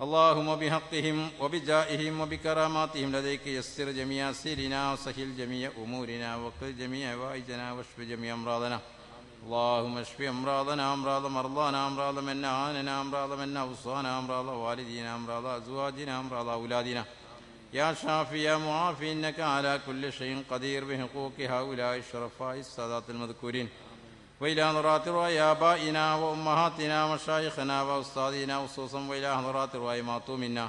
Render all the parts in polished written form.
اللهم بحقهم وبجائهم وبكراماتهم لديك يسر جميع سيرنا وسهل جميع أمورنا وقل جميع حوائجنا واشف جميع أمراضنا. اللهم اشف أمراضنا أمراض مرضانا أمراض من أعاننا أمراض من أوصانا أمراض والدينا أمراض أزواجنا أمراض أولادنا. يا شافي يا معافي إنك على كل شيء قدير بحقوق هؤلاء الشرفاء السادات المذكورين وإلى حضرات رواي آبائنا وأمهاتنا ومشايخنا وأستاذنا خصوصا وإلى حضرات رواي ماتوا منا.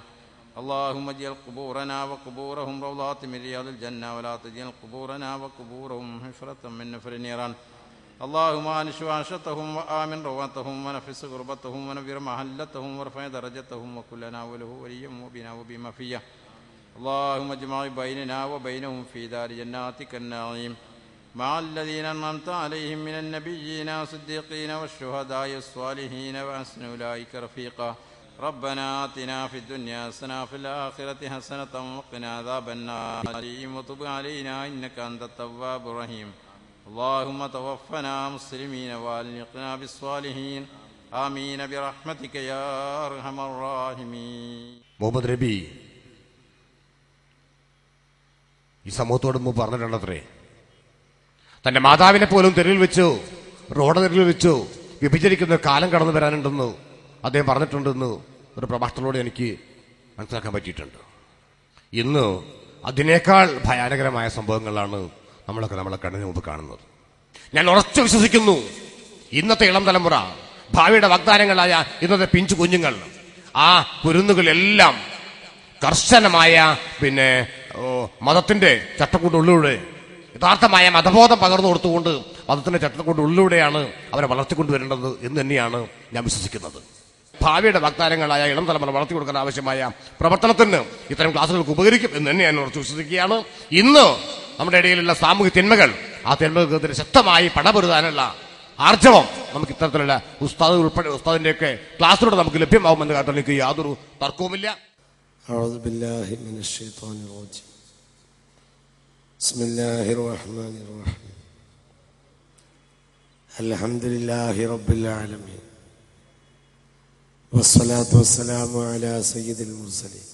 اللهم اجعل قبورنا وقبورهم روضات من رياض الجنة ولا تجعل قبورنا وقبورهم حفرة من نفر النيران. اللهم أنش وعشتهم وآمن رواتهم ونفس غربتهم ونبر محلتهم وارفع درجتهم وكلنا وله وليا وبنا وبما فيه. اللهم اجمع بيننا وبينهم في دار جناتك النعيم مع الذين أنعمت عليهم من النبيين والصديقين والشهداء والصالحين وحسن أولئك رفيقا. ربنا آتنا في الدنيا حسنة وفي الآخرة حسنة وقنا عذاب النار وتب علينا إنك أنت التواب الرحيم. اللهم توفنا مسلمين وألحقنا بالصالحين آمين برحمتك يا أرحم الراحمين. മുഹമ്മദ് നബി ഈ സമൂഹത്തോട് മുമ്പ് പറഞ്ഞിട്ടുണ്ടത്രേ, തന്റെ മാതാവിനെ പോലും തെരുവിൽ വെച്ചു, റോഡ് തെരുവിൽ വെച്ചു വിഭജിക്കുന്ന കാലം കടന്നു വരാനുണ്ടെന്ന് അദ്ദേഹം പറഞ്ഞിട്ടുണ്ടെന്ന് ഒരു പ്രഭാഷണത്തിലൂടെ എനിക്ക് മനസ്സിലാക്കാൻ പറ്റിയിട്ടുണ്ട്. ഇന്ന് അതിനേക്കാൾ ഭയാനകരമായ സംഭവങ്ങളാണ് നമ്മളൊക്കെ നമ്മളെ കണ്ണിന് മുമ്പ് കാണുന്നത്. ഞാൻ ഉറച്ചു വിശ്വസിക്കുന്നു, ഇന്നത്തെ ഇളം തലമുറ, ഭാവിയുടെ വാഗ്ദാനങ്ങളായ ഇന്നത്തെ പിഞ്ചു കുഞ്ഞുങ്ങൾ, ആ കുരുന്നുകളെല്ലാം കർശനമായ മതത്തിന്റെ ചട്ടക്കൂട്ടുള്ളിലൂടെ, യഥാർത്ഥമായ മതബോധം പകർന്നു കൊടുത്തുകൊണ്ട് മതത്തിന്റെ ചട്ടക്കൂട്ടുള്ളിലൂടെയാണ് അവരെ വളർത്തിക്കൊണ്ടുവരേണ്ടത് എന്ന് തന്നെയാണ് ഞാൻ വിശ്വസിക്കുന്നത്. ഭാവിയുടെ വാഗ്ദാനങ്ങളായ ഇളം തലമുറ വളർത്തി കൊടുക്കാൻ ആവശ്യമായ പ്രവർത്തനത്തിന് ഇത്തരം ക്ലാസുകൾക്ക് ഉപകരിക്കും എന്ന് തന്നെ ഞാൻ ഉറച്ചു വിശ്വസിക്കുകയാണ്. ഇന്ന് നമ്മുടെ ഇടയിലുള്ള സാമൂഹ്യ തിന്മകൾ, ആ തിന്മകൾക്കെതിരെ ശക്തമായി പടപൊരുതാനുള്ള ആർജവം നമുക്ക് ഇത്തരത്തിലുള്ള ഉസ്താദ് ഉൾപ്പെടെ ഉസ്താദിന്റെയൊക്കെ ക്ലാസ്സിലൂടെ നമുക്ക് ലഭ്യമാവുമെന്ന് കാര്യത്തിൽ എനിക്ക് യാതൊരു തർക്കവുമില്ല. أعوذ بالله من الشيطان الرجيم. بسم الله الرحمن الرحيم. الحمد لله رب العالمين والصلاة والسلام على سيد المرسلين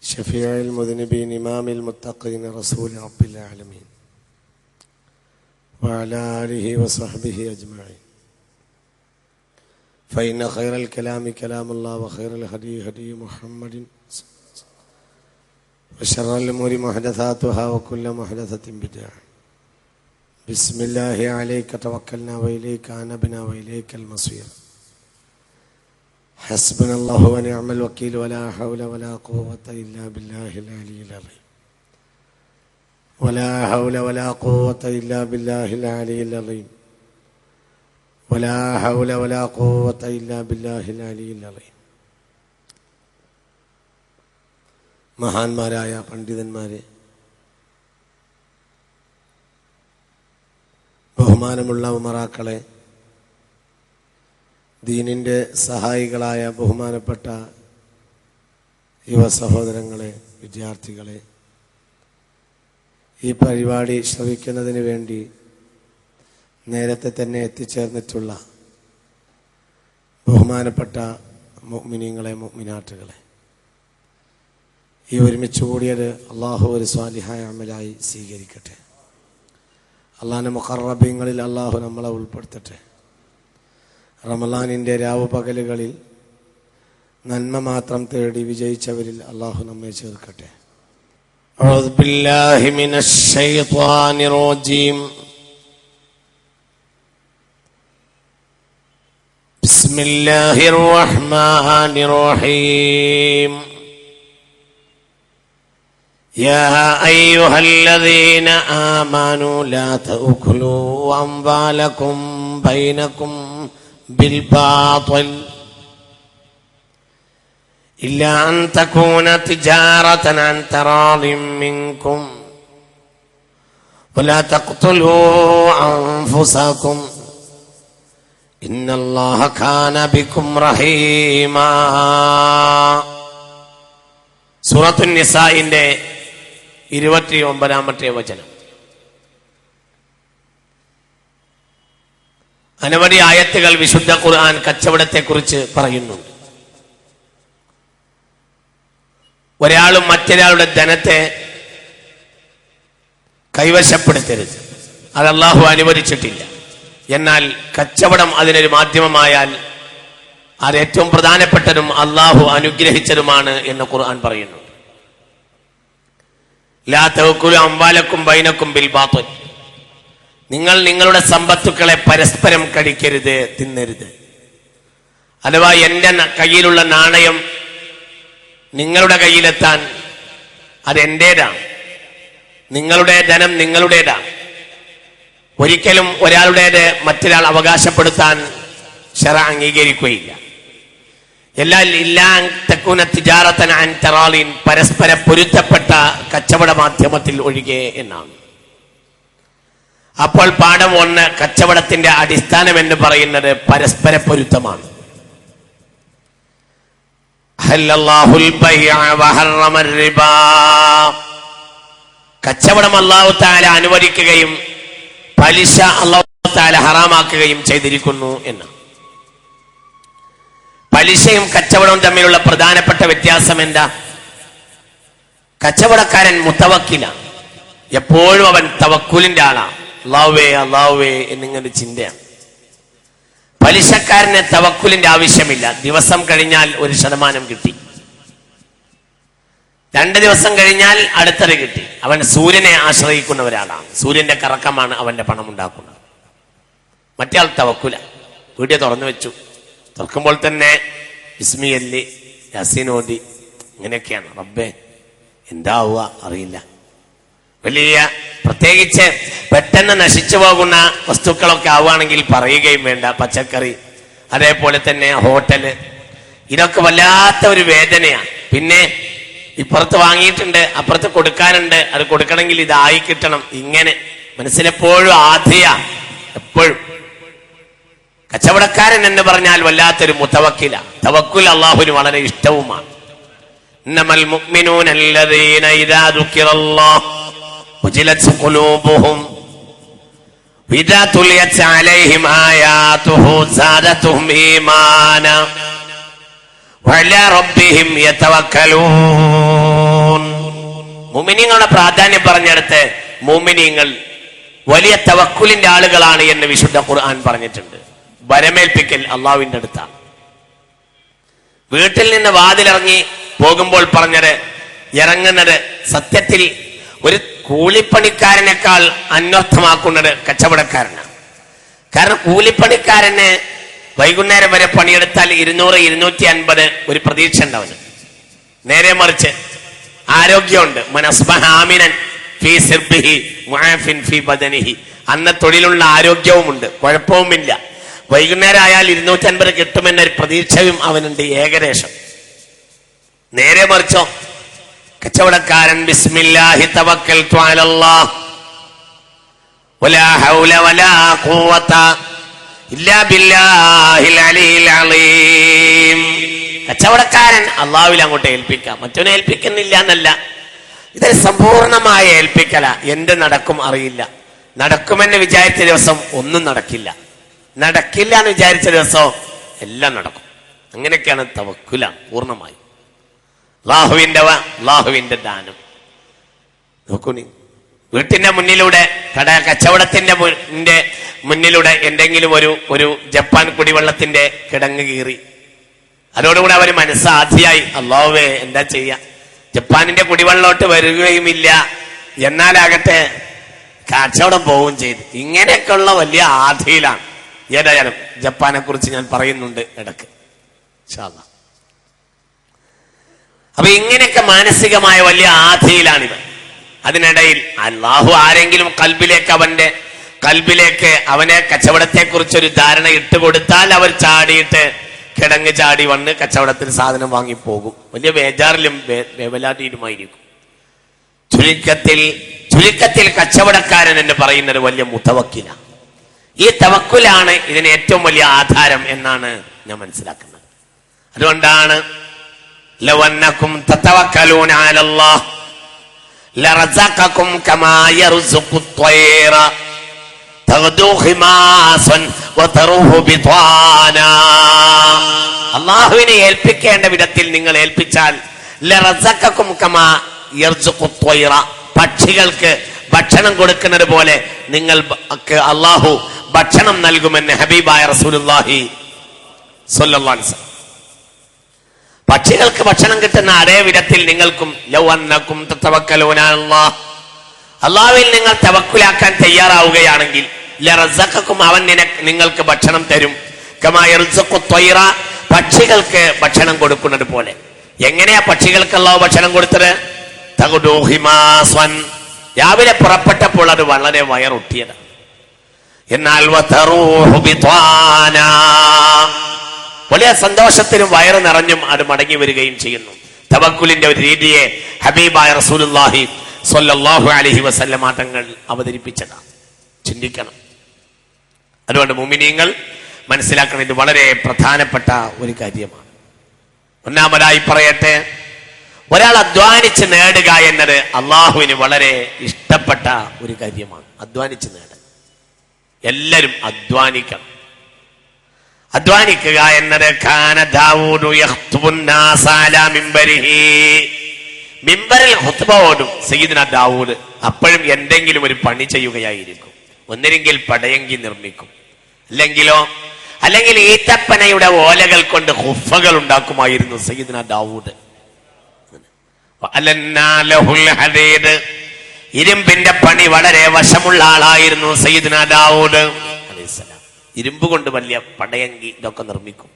شفيع المذنبين إمام المتقين رسول رب العالمين وعلى آله وصحبه أجمعين. فإن خير الكلام كلام الله وخير الهدي هدي محمد وشر الأمور محدثاتها وكل محدثة بدعة. بسم الله عليك توكلنا وإليك أنبنا وإليك المصير. حسبنا الله ونعم الوكيل ولا حول ولا قوة إلا بالله العلي العظيم. ولا حول ولا قوة إلا بالله العلي العظيم. ولا حول ولا قوة إلا بالله العلي العظيم. മഹാന്മാരായ പണ്ഡിതന്മാരെ, ബഹുമാനമുള്ള ഉമറാക്കളെ, ദീനിന്റെ സഹായികളായ ബഹുമാനപ്പെട്ട യുവ സഹോദരങ്ങളെ, വിദ്യാർത്ഥികളെ, ഈ പരിപാടി ശ്രവിക്കുന്നതിന് വേണ്ടി നേരത്തെ തന്നെ എത്തിച്ചേർന്നിട്ടുള്ള ബഹുമാനപ്പെട്ട മുഅ്മിനീങ്ങളെ, മുഅ്മിനാത്തുകളെ, ഈ ഒരുമിച്ച് കൂടിയത് അള്ളാഹു ഒരു സ്വാലിഹായ അമലായി സ്വീകരിക്കട്ടെ. അള്ളാഹിന്റെ മുഖറബീങ്ങളിൽ അള്ളാഹു നമ്മളെ ഉൾപ്പെടുത്തട്ടെ. റമളാനിന്റെ രാവു പകലുകളിൽ നന്മ മാത്രം തേടി വിജയിച്ചവരിൽ അള്ളാഹു നമ്മെ ചേർക്കട്ടെ. أعوذ بالله من الشيطان الرجيم. بسم الله الرحمن الرحيم. يا أيها الذين آمنوا لا تأكلوا أموالكم بينكم بالباطل إلا أن تكون تجارة عن تراض منكم ولا تقتلوا أنفسكم إن الله كان بكم رحيما. സൂറത്തു നിസാഇന്റെ 29-ാമത്തെ വചനം. അനവധി ആയത്തുകൾ വിശുദ്ധ ഖുർആൻ കച്ചവടത്തെക്കുറിച്ച് പറയുന്നുണ്ട്. ഒരാളും മറ്റൊരാളുടെ ധനത്തെ കൈവശപ്പെടുത്തരുത്. അത് അള്ളാഹു അനുവദിച്ചിട്ടില്ല. എന്നാൽ കച്ചവടം അതിനൊരു മാധ്യമമായാൽ അത് ഏറ്റവും പ്രധാനപ്പെട്ടതും അള്ളാഹു അനുഗ്രഹിച്ചതുമാണ് എന്ന് ഖുർആൻ പറയുന്നു. ലാ തഅകുലു അംവാലക്കും ബൈനക്കും ബിൽ ബാത്തിൽ. നിങ്ങൾ നിങ്ങളുടെ സമ്പത്തുക്കളെ പരസ്പരം കടിക്കരുത്, തിന്നരുത്. അഥവാ എൻ്റെ കയ്യിലുള്ള നാണയം നിങ്ങളുടെ കയ്യിലെത്താൻ അത് എന്റേതാണ്, നിങ്ങളുടെ ധനം നിങ്ങളുടേതാണ്. ഒരിക്കലും ഒരാളുടേത് മറ്റൊരാൾ അവകാശപ്പെടുത്താൻ ശറഅ അംഗീകരിക്കുകയില്ല. പരസ്പര പൊരുത്തപ്പെട്ട കച്ചവട മാധ്യമത്തിൽ ഒഴികെ എന്നാണ്. അപ്പോൾ പാഠം 1, കച്ചവടത്തിന്റെ അടിസ്ഥാനം എന്ന് പറയുന്നത് പരസ്പര പൊരുത്തമാണ്. കച്ചവടം അല്ലാഹു തആല അനുവദിക്കുകയും പലിശ അല്ലാഹു തആല ഹറാമാക്കുകയും ചെയ്തിരിക്കുന്നു എന്ന്. പലിശയും കച്ചവടവും തമ്മിലുള്ള പ്രധാനപ്പെട്ട വ്യത്യാസം എന്താ? കച്ചവടക്കാരൻ മുത്തവക്കിലാണ്, എപ്പോഴും അവൻ തവക്കുലിന്റെ ആളാണ്. അല്ലാഹുവേ അല്ലാഹുവേ എന്നിങ്ങനെ ചിന്തയാണ്. പലിശക്കാരന് തവക്കുലിന്റെ ആവശ്യമില്ല. ദിവസം കഴിഞ്ഞാൽ 1% കിട്ടി, 2 ദിവസം കഴിഞ്ഞാൽ അടുത്തത് കിട്ടി. അവൻ സൂര്യനെ ആശ്രയിക്കുന്ന ഒരാളാണ്. സൂര്യന്റെ കറക്കമാണ് അവന്റെ പണം ഉണ്ടാക്കുന്നത്. മറ്റേ ആൾ തവക്കുല. വീഡിയോ തുറന്നു വെച്ചു, തുറക്കുമ്പോൾ തന്നെ ഇസ്മിയല്ലി യാസീനോദി, ഇങ്ങനെയൊക്കെയാണ്. റബ്ബേ എന്താവുക അറിയില്ല. വലിയ പ്രത്യേകിച്ച് പെട്ടെന്ന് നശിച്ചു പോകുന്ന വസ്തുക്കളൊക്കെ ആവുകയാണെങ്കിൽ പറയുകയും വേണ്ട. പച്ചക്കറി, അതേപോലെ തന്നെ ഹോട്ടല്, ഇതൊക്കെ വല്ലാത്ത ഒരു വേദനയാണ്. പിന്നെ ഇപ്പുറത്ത് വാങ്ങിയിട്ടുണ്ട്, അപ്പുറത്ത് കൊടുക്കാനുണ്ട്, അത് കൊടുക്കണമെങ്കിൽ ഇതായി കിട്ടണം. ഇങ്ങനെ മനസ്സിലെപ്പോഴും ആധിയ. എപ്പോഴും കച്ചവടക്കാരൻ എന്ന് പറഞ്ഞാൽ വല്ലാത്തൊരു മുതവക്കില. തവക്കുൽ അള്ളാഹുവിന് വളരെ ഇഷ്ടവുമാണ്. ഇന്നമൽ മുഅ്മിനൂന അല്ലദീന ഇദാ ദുകിറല്ലാഹു വജിലത് ഖുലൂബുഹും വഇദാ തുലിയത് അലൈഹിം ആയാതുഹു സാദതുഹും ഈമാനാ വഅലാ റബ്ബിഹിം യതവക്കലൂൻ. മുഅ്മിനീങ്ങളുടെ പ്രാധാന്യം പറഞ്ഞെടുത്ത് മുഅ്മിനീങ്ങൾ വലിയ തവക്കുലിന്റെ ആളുകളാണ് എന്ന് വിശുദ്ധ ഖുർആൻ പറഞ്ഞിട്ടുണ്ട്. വരമേൽപ്പിക്കൽ അള്ളാഹുവിന്റെ അടുത്താണ്. വീട്ടിൽ നിന്ന് വാതിലിറങ്ങി പോകുമ്പോൾ പറഞ്ഞത് ഇറങ്ങുന്നത് സത്യത്തിൽ ഒരു കൂലിപ്പണിക്കാരനേക്കാൾ അന്വർത്ഥമാക്കുന്നത് കച്ചവടക്കാരനാണ്. കാരണം കൂലിപ്പണിക്കാരന് വൈകുന്നേരം വരെ പണിയെടുത്താൽ 200, 250 ഒരു പ്രതീക്ഷ ഉണ്ടാവുന്നു. നേരെ മറിച്ച് ആരോഗ്യമുണ്ട്. മനസ്ബഹാമിനൻ ഫീ സിർബിഹി മുആഫിൻ ഫീ ബദനിഹി. അന്ന് തൊഴിലുള്ള ആരോഗ്യവുമുണ്ട്, കുഴപ്പവുമില്ല. വൈകുന്നേരം ആയാൽ 250 കിട്ടുമെന്നൊരു പ്രതീക്ഷയും അവനുണ്ട് ഏകദേശം. നേരെ മറിച്ചോ കച്ചവടക്കാരൻ ബിസ്മില്ലാഹി തവക്കൽതു അലല്ലാഹ് വലാ ഹൗല വലാ ഖുവത ഇല്ലാ ബില്ലാഹിൽ അലിയിൽ അലീം. കച്ചവടക്കാരൻ അള്ളാഹുവിൽ അങ്ങോട്ട് ഏൽപ്പിക്കാം, മറ്റൊന്നെ ഏൽപ്പിക്കുന്നില്ല എന്നല്ല. ഇതൊരു സമ്പൂർണമായ ഏൽപ്പിക്കല. എന്ത് നടക്കും അറിയില്ല. നടക്കുമെന്ന് വിചാരിച്ച ദിവസം ഒന്നും നടക്കില്ല, നടക്കില്ല എന്ന് വിചാരിച്ച ദിവസം എല്ലാം നടക്കും. അങ്ങനെയൊക്കെയാണ് തവക്കുല പൂർണ്ണമായി. അള്ളാഹുവിന്റെ ദാനം. നോക്കൂ, നീ വീട്ടിന്റെ മുന്നിലൂടെ കച്ചവടത്തിന്റെ മുന്നിലൂടെ എന്തെങ്കിലും ഒരു ജപ്പാൻ കുടിവെള്ളത്തിന്റെ കിടങ്ങ് കീറി, അതോടുകൂടെ അവർ മനസ്സാധിയായി അല്ലാഹുവേ എന്താ ചെയ്യാ, ജപ്പാനിന്റെ കുടിവെള്ളോട്ട് വരികയുമില്ല, എന്നാലാകട്ടെ കച്ചവടം പോവുകയും ചെയ്തു. ഇങ്ങനെയൊക്കെയുള്ള വലിയ ആധിയിലാണ്. ഏതായാലും ജപ്പാനെ കുറിച്ച് ഞാൻ പറയുന്നുണ്ട് ഇടക്ക് ഇൻഷാ അല്ലാഹ്. അപ്പൊ ഇങ്ങനെയൊക്കെ മാനസികമായ വലിയ ആധിയിലാണിത്. അതിനിടയിൽ അല്ലാഹു ആരെങ്കിലും കൽബിലേക്ക് അവനെ കച്ചവടത്തെ കുറിച്ചൊരു ധാരണ ഇട്ടുകൊടുത്താൽ അവർ ചാടിയിട്ട് കിടങ്ങ് ചാടി വന്ന് കച്ചവടത്തിന് സാധനം വാങ്ങിപ്പോകും. വലിയ ബേജാറിലും വേവലാതിയിലുമായിരിക്കും. ചുരുക്കത്തിൽ കച്ചവടക്കാരൻ എന്ന് പറയുന്നത് വലിയ മുതവക്കില. ഈ തവക്കുലാണ് ഇതിന് ഏറ്റവും വലിയ ആധാരം എന്നാണ് ഞാൻ മനസ്സിലാക്കുന്നത്. അതുകൊണ്ടാണ് ലൗ അന്നകും തതവക്കലൂന അലല്ലാഹ് ലറസഖകും കമാ യർസുഖു ത്വയ്റ തഗ്ദു ഖിമാസൻ വതറുഹു ബിത്വാന. അല്ലാഹുവിനെ ഏൽപ്പിക്കേണ്ട വിധത്തിൽ നിങ്ങൾ ഏൽപ്പിച്ചാൽ ലറസഖക്കും കമാ യർസുഖു ത്വയ്റ, പക്ഷികൾക്ക് ഭക്ഷണം കൊടുക്കുന്നത് പോലെ നിങ്ങൾക്ക് അള്ളാഹു ഭക്ഷണം നൽകുമെന്ന് ഹബീബായ റസൂലുള്ളാഹി സ്വല്ലല്ലാഹു അലൈഹി വസല്ലം. പക്ഷികൾക്ക് ഭക്ഷണം കിട്ടുന്ന അതേ വിധത്തിൽ നിങ്ങൾക്കും ലൗ അന്നകും തതവക്കലൂന അല്ലാഹ്, അള്ളാഹുവിൽ നിങ്ങൾ തവക്കുലാക്കാൻ തയ്യാറാവുകയാണെങ്കിൽ ലറസഖക്കും, അവൻ നിങ്ങൾക്ക് ഭക്ഷണം തരും. കമാ യർസുഖു ത്വയ്റ, പക്ഷികൾക്ക് ഭക്ഷണം കൊടുക്കുന്നത് പോലെ. എങ്ങനെയാ പക്ഷികൾക്ക് അള്ളാഹു ഭക്ഷണം കൊടുത്തത്? തഖുദൂ ഹിമാസ്വൻ, രാവിലെ പുറപ്പെട്ടപ്പോൾ അത് വളരെ വയറൊട്ടിയതാണ്. എന്നാൽ വതറൂഹു ബിത്വാനാ, വലിയ സന്തോഷത്തിനും വയറ് നിറഞ്ഞും അത് മടങ്ങി വരികയും ചെയ്യുന്നു. തവക്കുലിന്റെ ഒരു രീതിയെ ഹബീബായ റസൂലുള്ളാഹി സ്വല്ലല്ലാഹു അലൈഹി വസല്ലമ തങ്ങൾ അവതരിപ്പിച്ചതാണ്. ചിന്തിക്കണം. അതുകൊണ്ട് മുഅ്മിനീങ്ങൾ മനസ്സിലാക്കണം, ഇത് വളരെ പ്രധാനപ്പെട്ട ഒരു കാര്യമാണ്. ഒന്നാമതായി പറയട്ടെ, ഒരാൾ അധ്വാനിച്ച് നേടുക എന്നത് അള്ളാഹുവിന് വളരെ ഇഷ്ടപ്പെട്ട ഒരു കാര്യമാണ്. അധ്വാനിച്ച് നേടുക, എല്ലാവരും അധ്വാനിക്കണം. അധ്വാനിക്കുക എന്നത് കാന ദാവൂദു യഖ്തുബുൻ നാസ അലാ മിംബരിഹി, മിമ്പറിൽ ഖുത്ബ ഓടും സയ്യിദുനാ ദാവൂദ്. അപ്പോഴും എന്തെങ്കിലും ഒരു പണി ചെയ്യുകയായിരിക്കും. ഒന്നില്ലെങ്കിൽ പടയങ്കി നിർമ്മിക്കും, അല്ലെങ്കിൽ ഈത്തപ്പനയുടെ ഓലകൾ കൊണ്ട് ഖുഫകൾ ഉണ്ടാക്കുമായിരുന്നു സയ്യിദുനാ ദാവൂദ്. ഇരുമ്പിന്റെ പണി വളരെ വശമുള്ള ആളായിരുന്നു സയ്യിദുനാ ദാവൂദ് അലൈഹിസ്സലാം. ഇരുമ്പ് കൊണ്ട് വലിയ പടയങ്കി ഇതൊക്കെ നിർമ്മിക്കും.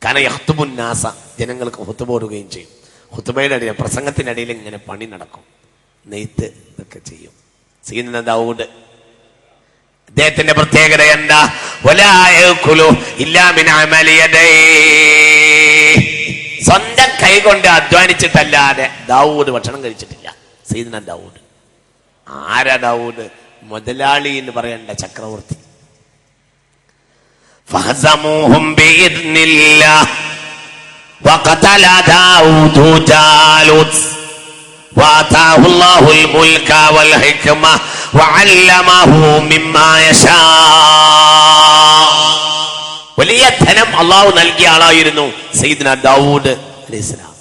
കാരണം യഖ്തുബുൻ നാസ, ജനങ്ങൾക്ക് ഖുത്ബ ഓടുകയും ചെയ്യും. ഖുത്ബയുടെ ഇടയിൽ, പ്രസംഗത്തിനിടയിൽ ഇങ്ങനെ പണി നടക്കും, നെയ്ത്ത് ഇതൊക്കെ ചെയ്യും സയ്യിദുനാ ദാവൂദ്. അദ്ദേഹത്തിന്റെ പ്രത്യേകത എന്താ? വലാ യഅകുലു ഇല്ലാ മിൻ അമലി യദൈഹി, സ്വന്തം കൈകൊണ്ട് അധ്വാനിച്ചിട്ടല്ലാതെ ദാവൂദ് ഭക്ഷണം കഴിച്ചിട്ടില്ല സയ്യിദുനാ ദാവൂദ്. ആരാ ദാവൂദ്? മുതലാളി എന്ന് പറയേണ്ട ചക്രവർത്തി. ഫഹസമൂഹും ബിഇദ്നില്ലാഹ് വഖതല ദാവൂദു ജാലൂത് വആതാഹു അല്ലാഹുൽ മുൽക വൽ ഹിക്മ വഅല്ലമഹു മിമ്മാ യശാ. വലിയ ധനം അള്ളാഹു നൽകിയ ആളായിരുന്നു സയ്യിദുനാ ദാവൂദ് അലൈഹിസ്സലാം.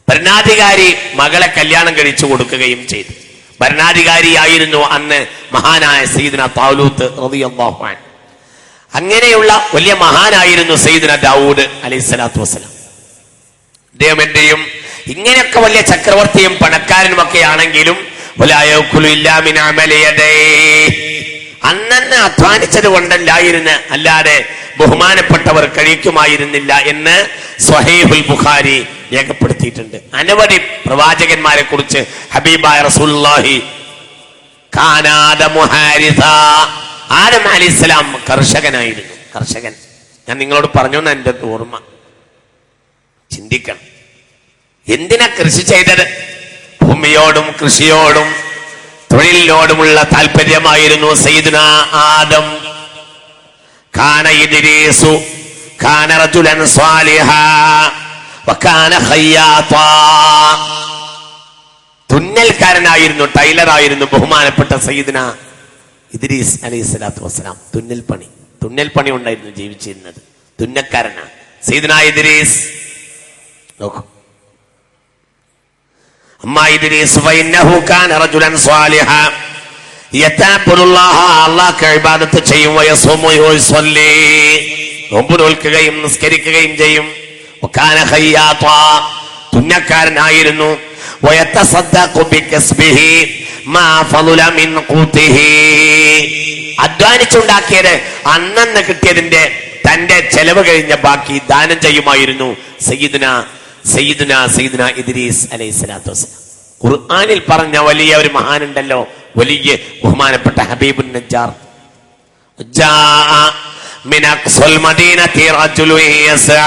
ഭരണാധികാരി മകളെ കല്യാണം കഴിച്ചു കൊടുക്കുകയും ചെയ്തു. ഭരണാധികാരിയായിരുന്നു അന്ന് മഹാനായ സയ്യിദുനാ താലൂത്ത് റളിയല്ലാഹു അൻഹു. അങ്ങനെയുള്ള വലിയ മഹാനായിരുന്നു സയ്യിദുനാ ദാവൂദ് അലൈഹിസ്സലാത്തു വസ്സലാം. അദ്ദേഹം എന്റെയും ഇങ്ങനെയൊക്കെ വലിയ ചക്രവർത്തിയും പണക്കാരനുമൊക്കെ ആണെങ്കിലും അന്നന്ന് അധ്വാനിച്ചത് കൊണ്ടല്ലായിരുന്നു, അല്ലാതെ ബഹുമാനപ്പെട്ടവർ കഴിക്കുമായിരുന്നില്ല എന്ന് സ്വഹീഹുൽ ബുഖാരി രേഖപ്പെടുത്തിയിട്ടുണ്ട്. അനവധി പ്രവാചകന്മാരെ കുറിച്ച് ഹബീബായ റസൂലുള്ളാഹി ആദം അലൈഹിസ്സലാം കർഷകനായിരുന്നു. കർഷകൻ, ഞാൻ നിങ്ങളോട് പറഞ്ഞു എന്ന് എൻ്റെ ഓർമ്മ. ചിന്തിക്കണം, എന്തിനാ കൃഷി ചെയ്തത്? ഭൂമിയോടും കൃഷിയോടും തൊഴിലിനോടുമുള്ള താല്പര്യമായിരുന്നു സയ്യിദുനാ ആദം. കാന ഇദ്രീസു കാന റജുലൻ സ്വാലിഹാ വകാന ഖയ്യാത്താ, തുന്നൽക്കാരനായിരുന്നു, ടൈലറായിരുന്നു ബഹുമാനപ്പെട്ട സയ്യിദുനാ ഇദ്രീസ് അലൈഹിസ്സലാത്തു വസ്സലാം. തുന്നൽ പണി ഉണ്ടായിരുന്നു ജീവിച്ചിരുന്നത്. തുന്നക്കാരനാണ് സയ്യിദുനാ ഇദ്രീസ്. നോക്കൂ, അമ്മാ ഇദ്രീസ് ഫഇന്നഹു കാന റജുലൻ സ്വാലിഹാ യതഅബ്ബുദുല്ലാഹ, അല്ലാഹുവെ ഇബാദത്ത് ചെയ്യും, വയസുമു വയസല്ലി, നോമ്പ് നോൽക്കുകയും നിസ്കരിക്കുകയും ചെയ്യും. വകാന ഖയ്യാത്താ, തുന്നക്കാരനായിരുന്നു. വയതസദ്ദഖു ബികസ്ബിഹി മാ ഫളല മിൻ ഖൂതിഹി, അധ്വാനിച്ചുണ്ടാക്കിയത് അന്നന്ന് കിട്ടിയതിന്റെ തന്റെ ചെലവ് കഴിഞ്ഞ ബാക്കി ദാനം ചെയ്യുമായിരുന്നു സയ്യിദുനാ ഇദ്രീസ് അലൈഹിസ്സലാത്തു വസ്സലാം. ഖുർആനിൽ പറഞ്ഞ വലിയ ഒരു മഹാനുണ്ടല്ലോ, വലിയ ബഹുമാനപ്പെട്ട ഹബീബുൻ നജ്ജാർ. ജാഅ മിൻ അഖ്സൽ മദീനതി റജുലുൻ യസ്അ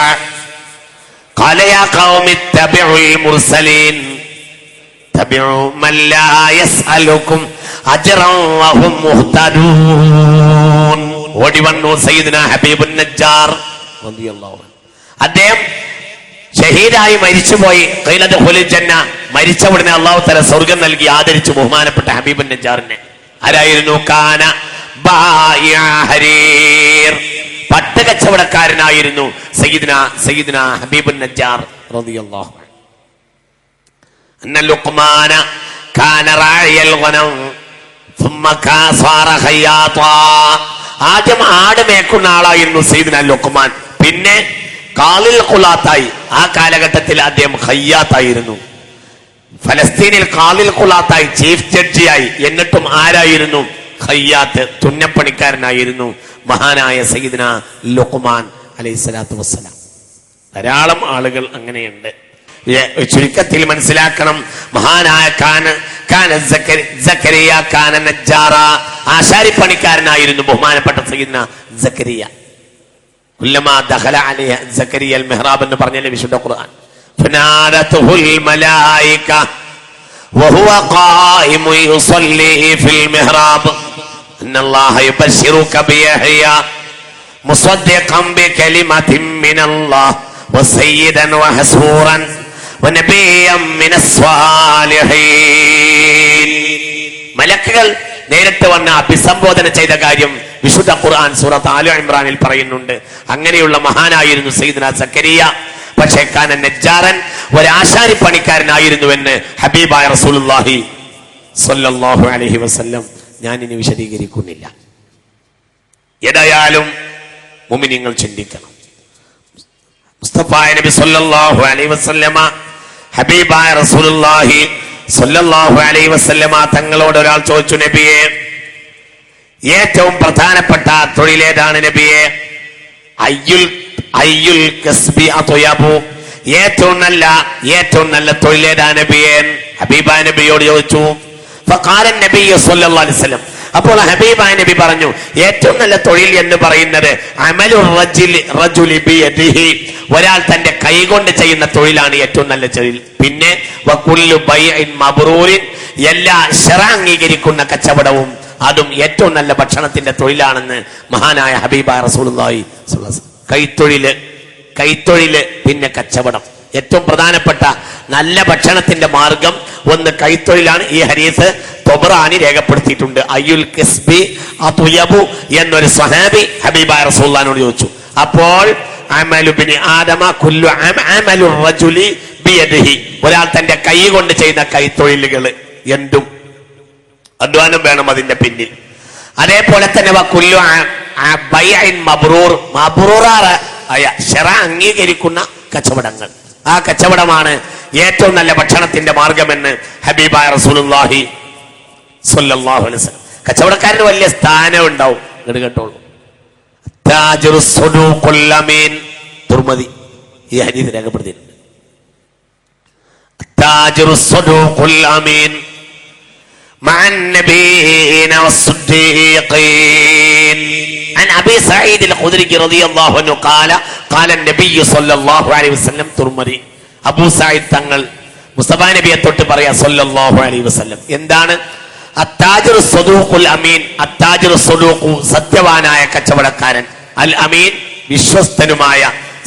ഖാല യാ ഖൗമി ഇത്തബിഉൽ മുർസലീൻ തബിഉ മൻ ലാ യസ്അലുകും അജ്റൻ വഹും മുഹ്തദൂൻ. ഓടി വന്നു സയ്യിദുനാ ഹബീബുൻ നജ്ജാർ റളിയല്ലാഹു അൻഹു. അദ്ദേഹം ഷഹീദായി മരിച്ചുപോയി. മരിച്ച ഉടനെ അള്ളാഹു തആല സ്വർഗം നൽകി ആദരിച്ചു ബഹുമാനപ്പെട്ട ഹബീബുൻ നജ്ജാറിനെ. ആരായിരുന്നു? കാന ബായിഅ ഹരീർ, പട്ടുകച്ചവടക്കാരനായിരുന്നു സയ്യിദുനാ ഹബീബുൻ നജ്ജാർ റളിയല്ലാഹു അൻഹു. അന്ന ലുഖ്മാന കാന റാഇയൽ ഗനം ثم صار خياطا. ആദ്യം ആട് മേക്കുന്ന ആളായിരുന്നു സയ്യിദ്ന ലുഖ്മാൻ. പിന്നെ ഖാലിൽ ഖുലാത്തായി. ആ കാലഘട്ടത്തിൽ അദ്ദേഹം ഖയ്യാത്തായിരുന്നു. ഫലസ്തീനിൽ ഖാലിൽ ഖുലാത്തായി, ചീഫ് ജഡ്ജിയായി. എന്നിട്ടും ആരായിരുന്നു? ഖയ്യാത്ത്, തുന്നപ്പണിക്കാരനായിരുന്നു മഹാനായ സയ്യിദ്ന ലുഖ്മാൻ അലൈഹിസ്സലാത്തു വസ്സലാം. ധാരാളം ആളുകൾ അങ്ങനെയുണ്ട്. ചുരുക്കത്തിൽ മനസ്സിലാക്കണം, മഹാനായ സക്കരിയ കാന നജ്ജാറ, ആശാരിപ്പണിക്കാരനായിരുന്നു ബഹുമാനപ്പെട്ട സയ്യിദ്ന സക്കരിയ. കുല്ലമാ ദഖല അലൈഹി സക്കരിയ അൽ മിഹ്റാബ് എന്ന് പറഞ്ഞല്ലേ വിശുദ്ധ ഖുർആൻ. ഫനാദതുൽ മലായിക വഹുവ ഖായിമു യുസല്ലി ഫിൽ മിഹ്റാബ് അന്നല്ലാഹ യുബശ്ശിറുക ബിയഹ്യ മുസദ്ദിഖൻ ബികലിമത്തിൻ മിനല്ലാഹ് വസയ്യിദൻ വഹസൂറൻ വനബിയ്യൻ മിനസ് സ്വാലിഹീൻ. മലക്കുകൾ നേരിട്ട് വന്ന് അഭിസംബോധന ചെയ്ത കാര്യം വിശുദ്ധ ഖുർആൻ സൂറത്ത് ആല ഇമ്രാനിൽ പറയുന്നുണ്ട്. അങ്ങനെയുള്ള മഹാനായിരുന്നു സയ്യിദ്ന സക്കരിയ. പക്ഷേ കാന നജ്ജാറൻ, ഒരാശാരി പണിക്കാരനായിരുന്നുവെന്ന് ഹബീബായ റസൂലുള്ളാഹി സ്വല്ലല്ലാഹു അലൈഹി വസല്ലം ഞാൻ ഇനി വിശദീകരിക്കുന്നില്ല. ഏതായാലും മുഅ്മിനീങ്ങൾ ചിന്തിക്കണം. മുസ്തഫ നബി സല്ലല്ലാഹു അലൈഹി വസല്ലമ, ഹബീബായ റസൂലുള്ളാഹി സല്ലല്ലാഹു അലൈഹി വസല്ലമ തങ്ങളോട് ഒരാൾ ചോദിച്ചു, നബിയെ, ഏറ്റവും പ്രധാനപ്പെട്ട തൊഴിലേതാണ് നബിയെ? അയ്യുൽ കസ്ബി അത്വയബു, ഏറ്റവും നല്ല തൊഴിലേതാണ് നബിയെ? ഹബീബായ നബിയോട് ചോദിച്ചു. ഫഖാല നബി സല്ലല്ലാഹു അലൈഹി വസല്ലം, അപ്പോൾ ഹബീബായ നബി പറഞ്ഞു, ഏറ്റവും നല്ല തൊഴിൽ എന്ന് പറയുന്നത് അമലുർ റജുലി ബിയദിഹി, ഒരാൾ തന്റെ കൈകൊണ്ട് ചെയ്യുന്ന തൊഴിലാണ് ഏറ്റവും നല്ല തൊഴിൽ. പിന്നെ വകുല്ലു ബൈഇൻ മബ്റൂരിൻ, എല്ലാ ശറഅ അംഗീകരിക്കുന്ന കച്ചവടവും അതും ഏറ്റവും നല്ല ഭക്ഷണത്തിന്റെ തൊഴിലാണെന്ന് മഹാനായ ഹബീബായ റസൂലുള്ളാഹി സ്വല്ലല്ലാഹു അലൈഹി വസല്ലം. കൈത്തൊഴില്, പിന്നെ കച്ചവടം. ഏറ്റവും പ്രധാനപ്പെട്ട നല്ല ഭക്ഷണത്തിന്റെ മാർഗം ഒന്ന് കൈത്തൊഴിലാണ്. ഈ ഹദീസ് തൊബറാനി രേഖപ്പെടുത്തിയിട്ടുണ്ട്. അയ്യുൽ കസ്ബി അത്വയബു എന്നൊരു സ്വഹാബി ഹബീബായ റസൂലുള്ളാഹിനോട് ചോദിച്ചു. അപ്പോൾ അമലു ബിനി ആദമ കുല്ലു അമലു റജുലി ബിയദിഹി, ഒരാൾ തന്റെ കൈ കൊണ്ട് ചെയ്യുന്ന കൈത്തൊഴിലുകൾ എന്തും അധ്വാനം വേണം അതിന്റെ പിന്നിൽ. അതേപോലെ തന്നെ വകുല്ലു ബൈഇൻ മബ്റൂർ, മബ്റൂറായ ശറഅ അംഗീകരിക്കുന്ന കച്ചവടങ്ങൾ, ആ കച്ചവടമാണ് ഏറ്റവും നല്ല ഭക്ഷണത്തിന്റെ മാർഗമെന്ന് ഹബീബായ റസൂലുള്ളാഹി സ്വല്ലല്ലാഹു അലൈഹി വസല്ലം. കച്ചവടക്കാരന് വലിയ സ്ഥാനം ഉണ്ടാവും. കേട്ടോളൂ, താജിറു സ്വദൂഖുൽ അമീൻ, തുർമദി ഈ ഹദീസ് രേഖപ്പെടുത്തിയിട്ടുണ്ട്. താജിറു സ്വദൂഖുൽ അമീൻ മഅൻ നബിയ്യിന വസ്സുദ്ദീഖീൻ. عن أبي سعيد الخدري رضي الله عنه قال قال النبي صلى الله عليه وسلم തുർമദി. അബൂ സഈദ് തങ്ങൾ മുസ്തഫ നബിയെ തൊട്ട് പറയാ സല്ലല്ലാഹു അലൈഹി വസല്ലം. എന്താണ് അത്താജിറു സ്വദൂഖുൽ അമീൻ? അത്താജിറു സ്വദൂഖു, സത്യവാനായ കച്ചവടക്കാരൻ. അൽ അമീൻ, വിശ്വസ്തനുമായ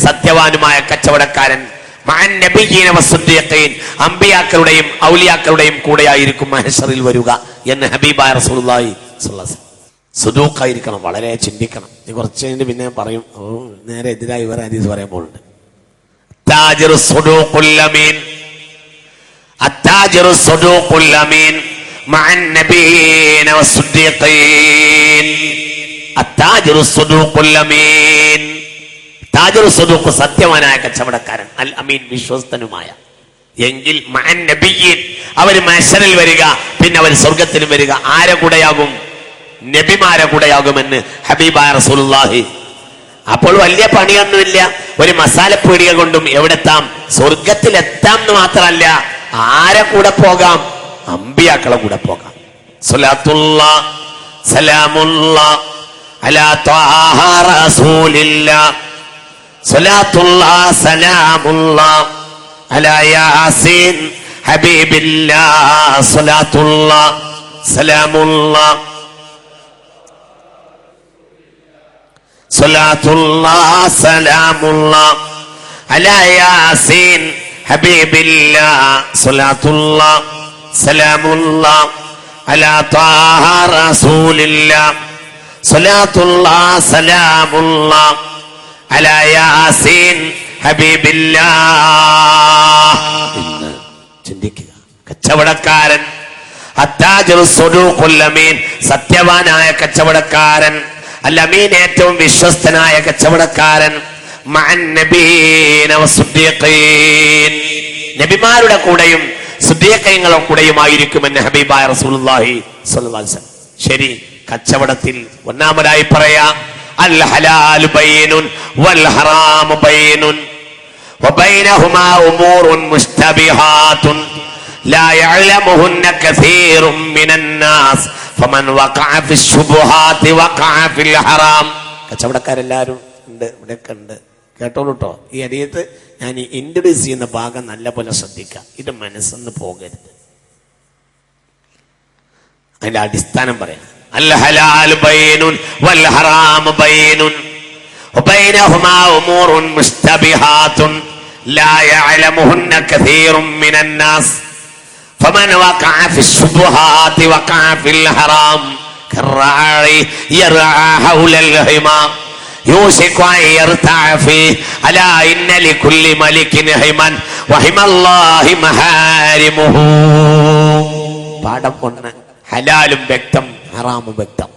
സത്യവാനുമായ കച്ചവടക്കാരൻ. മഅൻ നബിയ്യിന വസ്സുദ്ദീഖീൻ, അമ്പിയാക്കളുടെയും ഔലിയാക്കളുടെയും കൂടെയായിരിക്കും മഹ്ശറിൽ വരിക എന്ന് ഹബീബായ റസൂലുള്ളാഹി സ്വല്ലല്ലാഹു അലൈഹി വസല്ലം. സുദൂഖായിരിക്കണം, വളരെ ചിന്തിക്കണം. നീ കുറച്ച് കഴിഞ്ഞ് പിന്നെ പറയും, നേരെ എതിരായി വേറെ ഹദീസ് പറയാൻ പോകുന്നുണ്ട്. അത്താജിറു സ്വദൂഖുൽ അമീൻ, അത്താജിറു സ്വദൂഖുൽ അമീൻ മഅൻ നബിയ്യിന വസ്സുദ്ദീഖീൻ. അത്താജിറു സ്വദൂഖുൽ അമീൻ, താജിറു സ്വദൂഖ്, സത്യവാനായ കച്ചവടക്കാരൻ. അൽ അമീൻ, വിശ്വസ്തനുമായ. എങ്കിൽ മഅൻ നബിയ്യിൻ, അവർ മഹ്ശറിൽ വരിക, പിന്നെ അവർ സ്വർഗത്തിലും വരിക. ആരെ കൂടെയാകും? നബിമാരെ കൂടെയാകുമെന്ന് ഹബീബായ റസൂലുള്ളാഹി. അപ്പോൾ വലിയ പണിയൊന്നുമില്ല. ഒരു മസാല പീടിക കൊണ്ടും എവിടെത്താം? സ്വർഗത്തിലെത്താം എന്ന് മാത്രമല്ല, ആരെ കൂടെ പോകാം? അമ്പിയാക്കളെ കൂടെ പോകാം. സ്വലാത്തുല്ലാ സലാമുല്ലാ അലാ ത്വാഹ റസൂലില്ലാ, സ്വലാത്തുല്ലാ സലാമുല്ലാ അലാ യാസീൻ ഹബീബില്ലാ, സ്വലാത്തുല്ലാ സലാമുല്ലാ സ്വലാത്തുല്ലാ സലാമുല്ലാ അലാ യാസീൻ ഹബീബില്ലാ, സ്വലാത്തുല്ലാ സലാമുല്ലാ അലാ ത്വാഹ റസൂലില്ലാ, സ്വലാത്തുല്ലാ സലാമുല്ലാ അലാ യാസീൻ ഹബീബില്ലാ. ഇന്ന് ചിന്തിക്കുക, കച്ചവടക്കാരൻ, അത്താജിറു സ്വദൂഖുൽ അമീൻ, സത്യവാനായ കച്ചവടക്കാരൻ, അൽ അമീൻ ഏറ്റവും വിശ്വസ്തനായ കച്ചവടക്കാരൻ, മഅൻ നബിയീന വസ്സുദ്ദീഖീൻ, നബിമാരുടെ കൂടെയും സുദ്ദീഖീങ്ങളുടെ കൂടെയുമായിരിക്കുമെന്ന് ഹബീബായ റസൂലുള്ളാഹി സ്വല്ലല്ലാഹു അലൈഹി വസല്ലം. ശരി, കച്ചവടത്തിൽ ഒന്നാമതായി പറയാം അൽ ഹലാലു ബൈനുൻ വൽ ഹറാമു ബൈനുൻ വബൈനഹുമാ ഉമൂറുൻ മുസ്തബിഹാത്തുൻ ലാ യഅലമുഹുന്ന കസീറുൻ മിനൻ നാസ് ഫമൻ വഖഅ ഫിശ്ശുബുഹാതി വഖഅ ഫിൽ ഹറാം. കച്ചവടക്കാരെല്ലാവരും ഉണ്ട്, ഇവിടെയൊക്കെ ഉണ്ട്, കേട്ടോളൂ കേട്ടോ. ഈ അരിയത്ത് ഞാൻ ഇൻട്രൊഡ്യൂസ് ചെയ്യുന്ന ഭാഗം നല്ല പോലെ ശ്രദ്ധിക്കുക, ഇത് മനസ്സൊന്ന് പോകരുത്. അതിന്റെ അടിസ്ഥാനം പറയാം. അൽ ഹലാലു ബൈനുൻ വൽ ഹറാമു ബൈനുൻ വബൈനഹുമാ ഉമൂറുൻ മുസ്തബിഹാത്തുൻ ലാ യഅലമുഹുന്ന കസീറുൻ മിനൻ നാസ് ഫമൻ വഖഅ ഫിശ്ശുബുഹാതി വഖഅ ഫിൽ ഹറാം കറാഇ യർആ ഹൗലൽ ഹിമാ യൂസികു അൻ യർതഅ ഫീഹി അലാ ഇന്ന ലികുല്ലി മലികിൻ ഹിമൻ വഹിമല്ലാഹി മഹാരിമുഹു. പാഠം ഒന്ന്, ഹലാലും വ്യക്തം, ഹറാമും വ്യക്തം.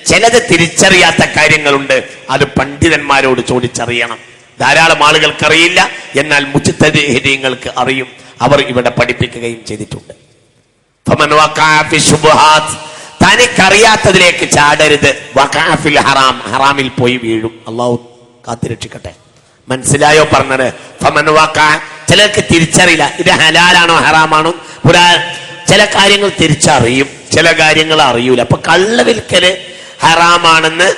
ചിലത് തിരിച്ചറിയാത്ത കാര്യങ്ങളുണ്ട്, അത് പണ്ഡിതന്മാരോട് ചോദിച്ചറിയണം. ധാരാളം ആളുകൾക്കറിയില്ല, എന്നാൽ മുജ്തഹിദീങ്ങൾക്ക് അറിയും. അവർ ഇവിടെ പഠിപ്പിക്കുകയും ചെയ്തിട്ടുണ്ട്. ഫമൻ വഖഅ ഫിശ്ശുബുഹാത്ത്, തനിക്കറിയാത്തതിലേക്ക് ചാടരുത്. വഖഅ ഫിൽ ഹറാം, ഹറാമിൽ പോയി വീഴും. അള്ളാഹു കാത്തിരക്ഷിക്കട്ടെ. മനസ്സിലായോ പറഞ്ഞത്? ഫമൻ വഖഅ, ചിലർക്ക് തിരിച്ചറിയില്ല ഇത് ഹലാലാണോ ഹറാമാണോ. ചില കാര്യങ്ങൾ തിരിച്ചറിയും, ചില കാര്യങ്ങൾ അറിയൂല. അപ്പൊ കള്ളവിൽക്കല് ഹറാമാണെന്ന്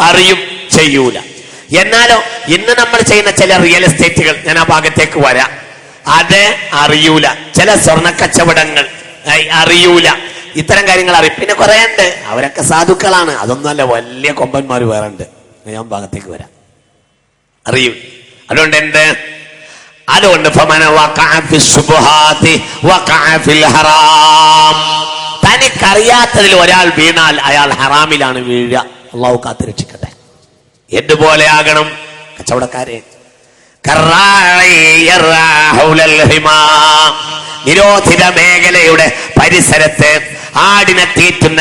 അറിയും, ചെയ്യൂല. എന്നാലോ ഇന്ന് നമ്മൾ ചെയ്യുന്ന ചില റിയൽ എസ്റ്റേറ്റുകൾ, ഞാൻ ആ ഭാഗത്തേക്ക് വരാം, അത് അറിയൂല. ചില സ്വർണ്ണ കച്ചവടങ്ങൾ അറിയൂല. ഇത്തരം കാര്യങ്ങൾ അറിയും. പിന്നെ കുറെ ഉണ്ട്, അവരൊക്കെ സാധുക്കളാണ്, അതൊന്നുമല്ല, വലിയ കൊമ്പന്മാർ വേറെ ഉണ്ട്. ഞാൻ ഭാഗത്തേക്ക് വരാം, അറിയും. അതുകൊണ്ട് എന്ത്, അതുകൊണ്ട് തനിക്കറിയാത്തതിൽ ഒരാൾ വീണാൽ അയാൾ ഹറാമിലാണ് വീഴുക. അള്ളാഹു കാത്തുരക്ഷിക്കട്ടെ. എന്തുപോലെ ആകണം കച്ചവടക്കാരെ? നിരോധിത മേഖലയുടെ പരിസരത്ത് ആടിനെ തീറ്റുന്ന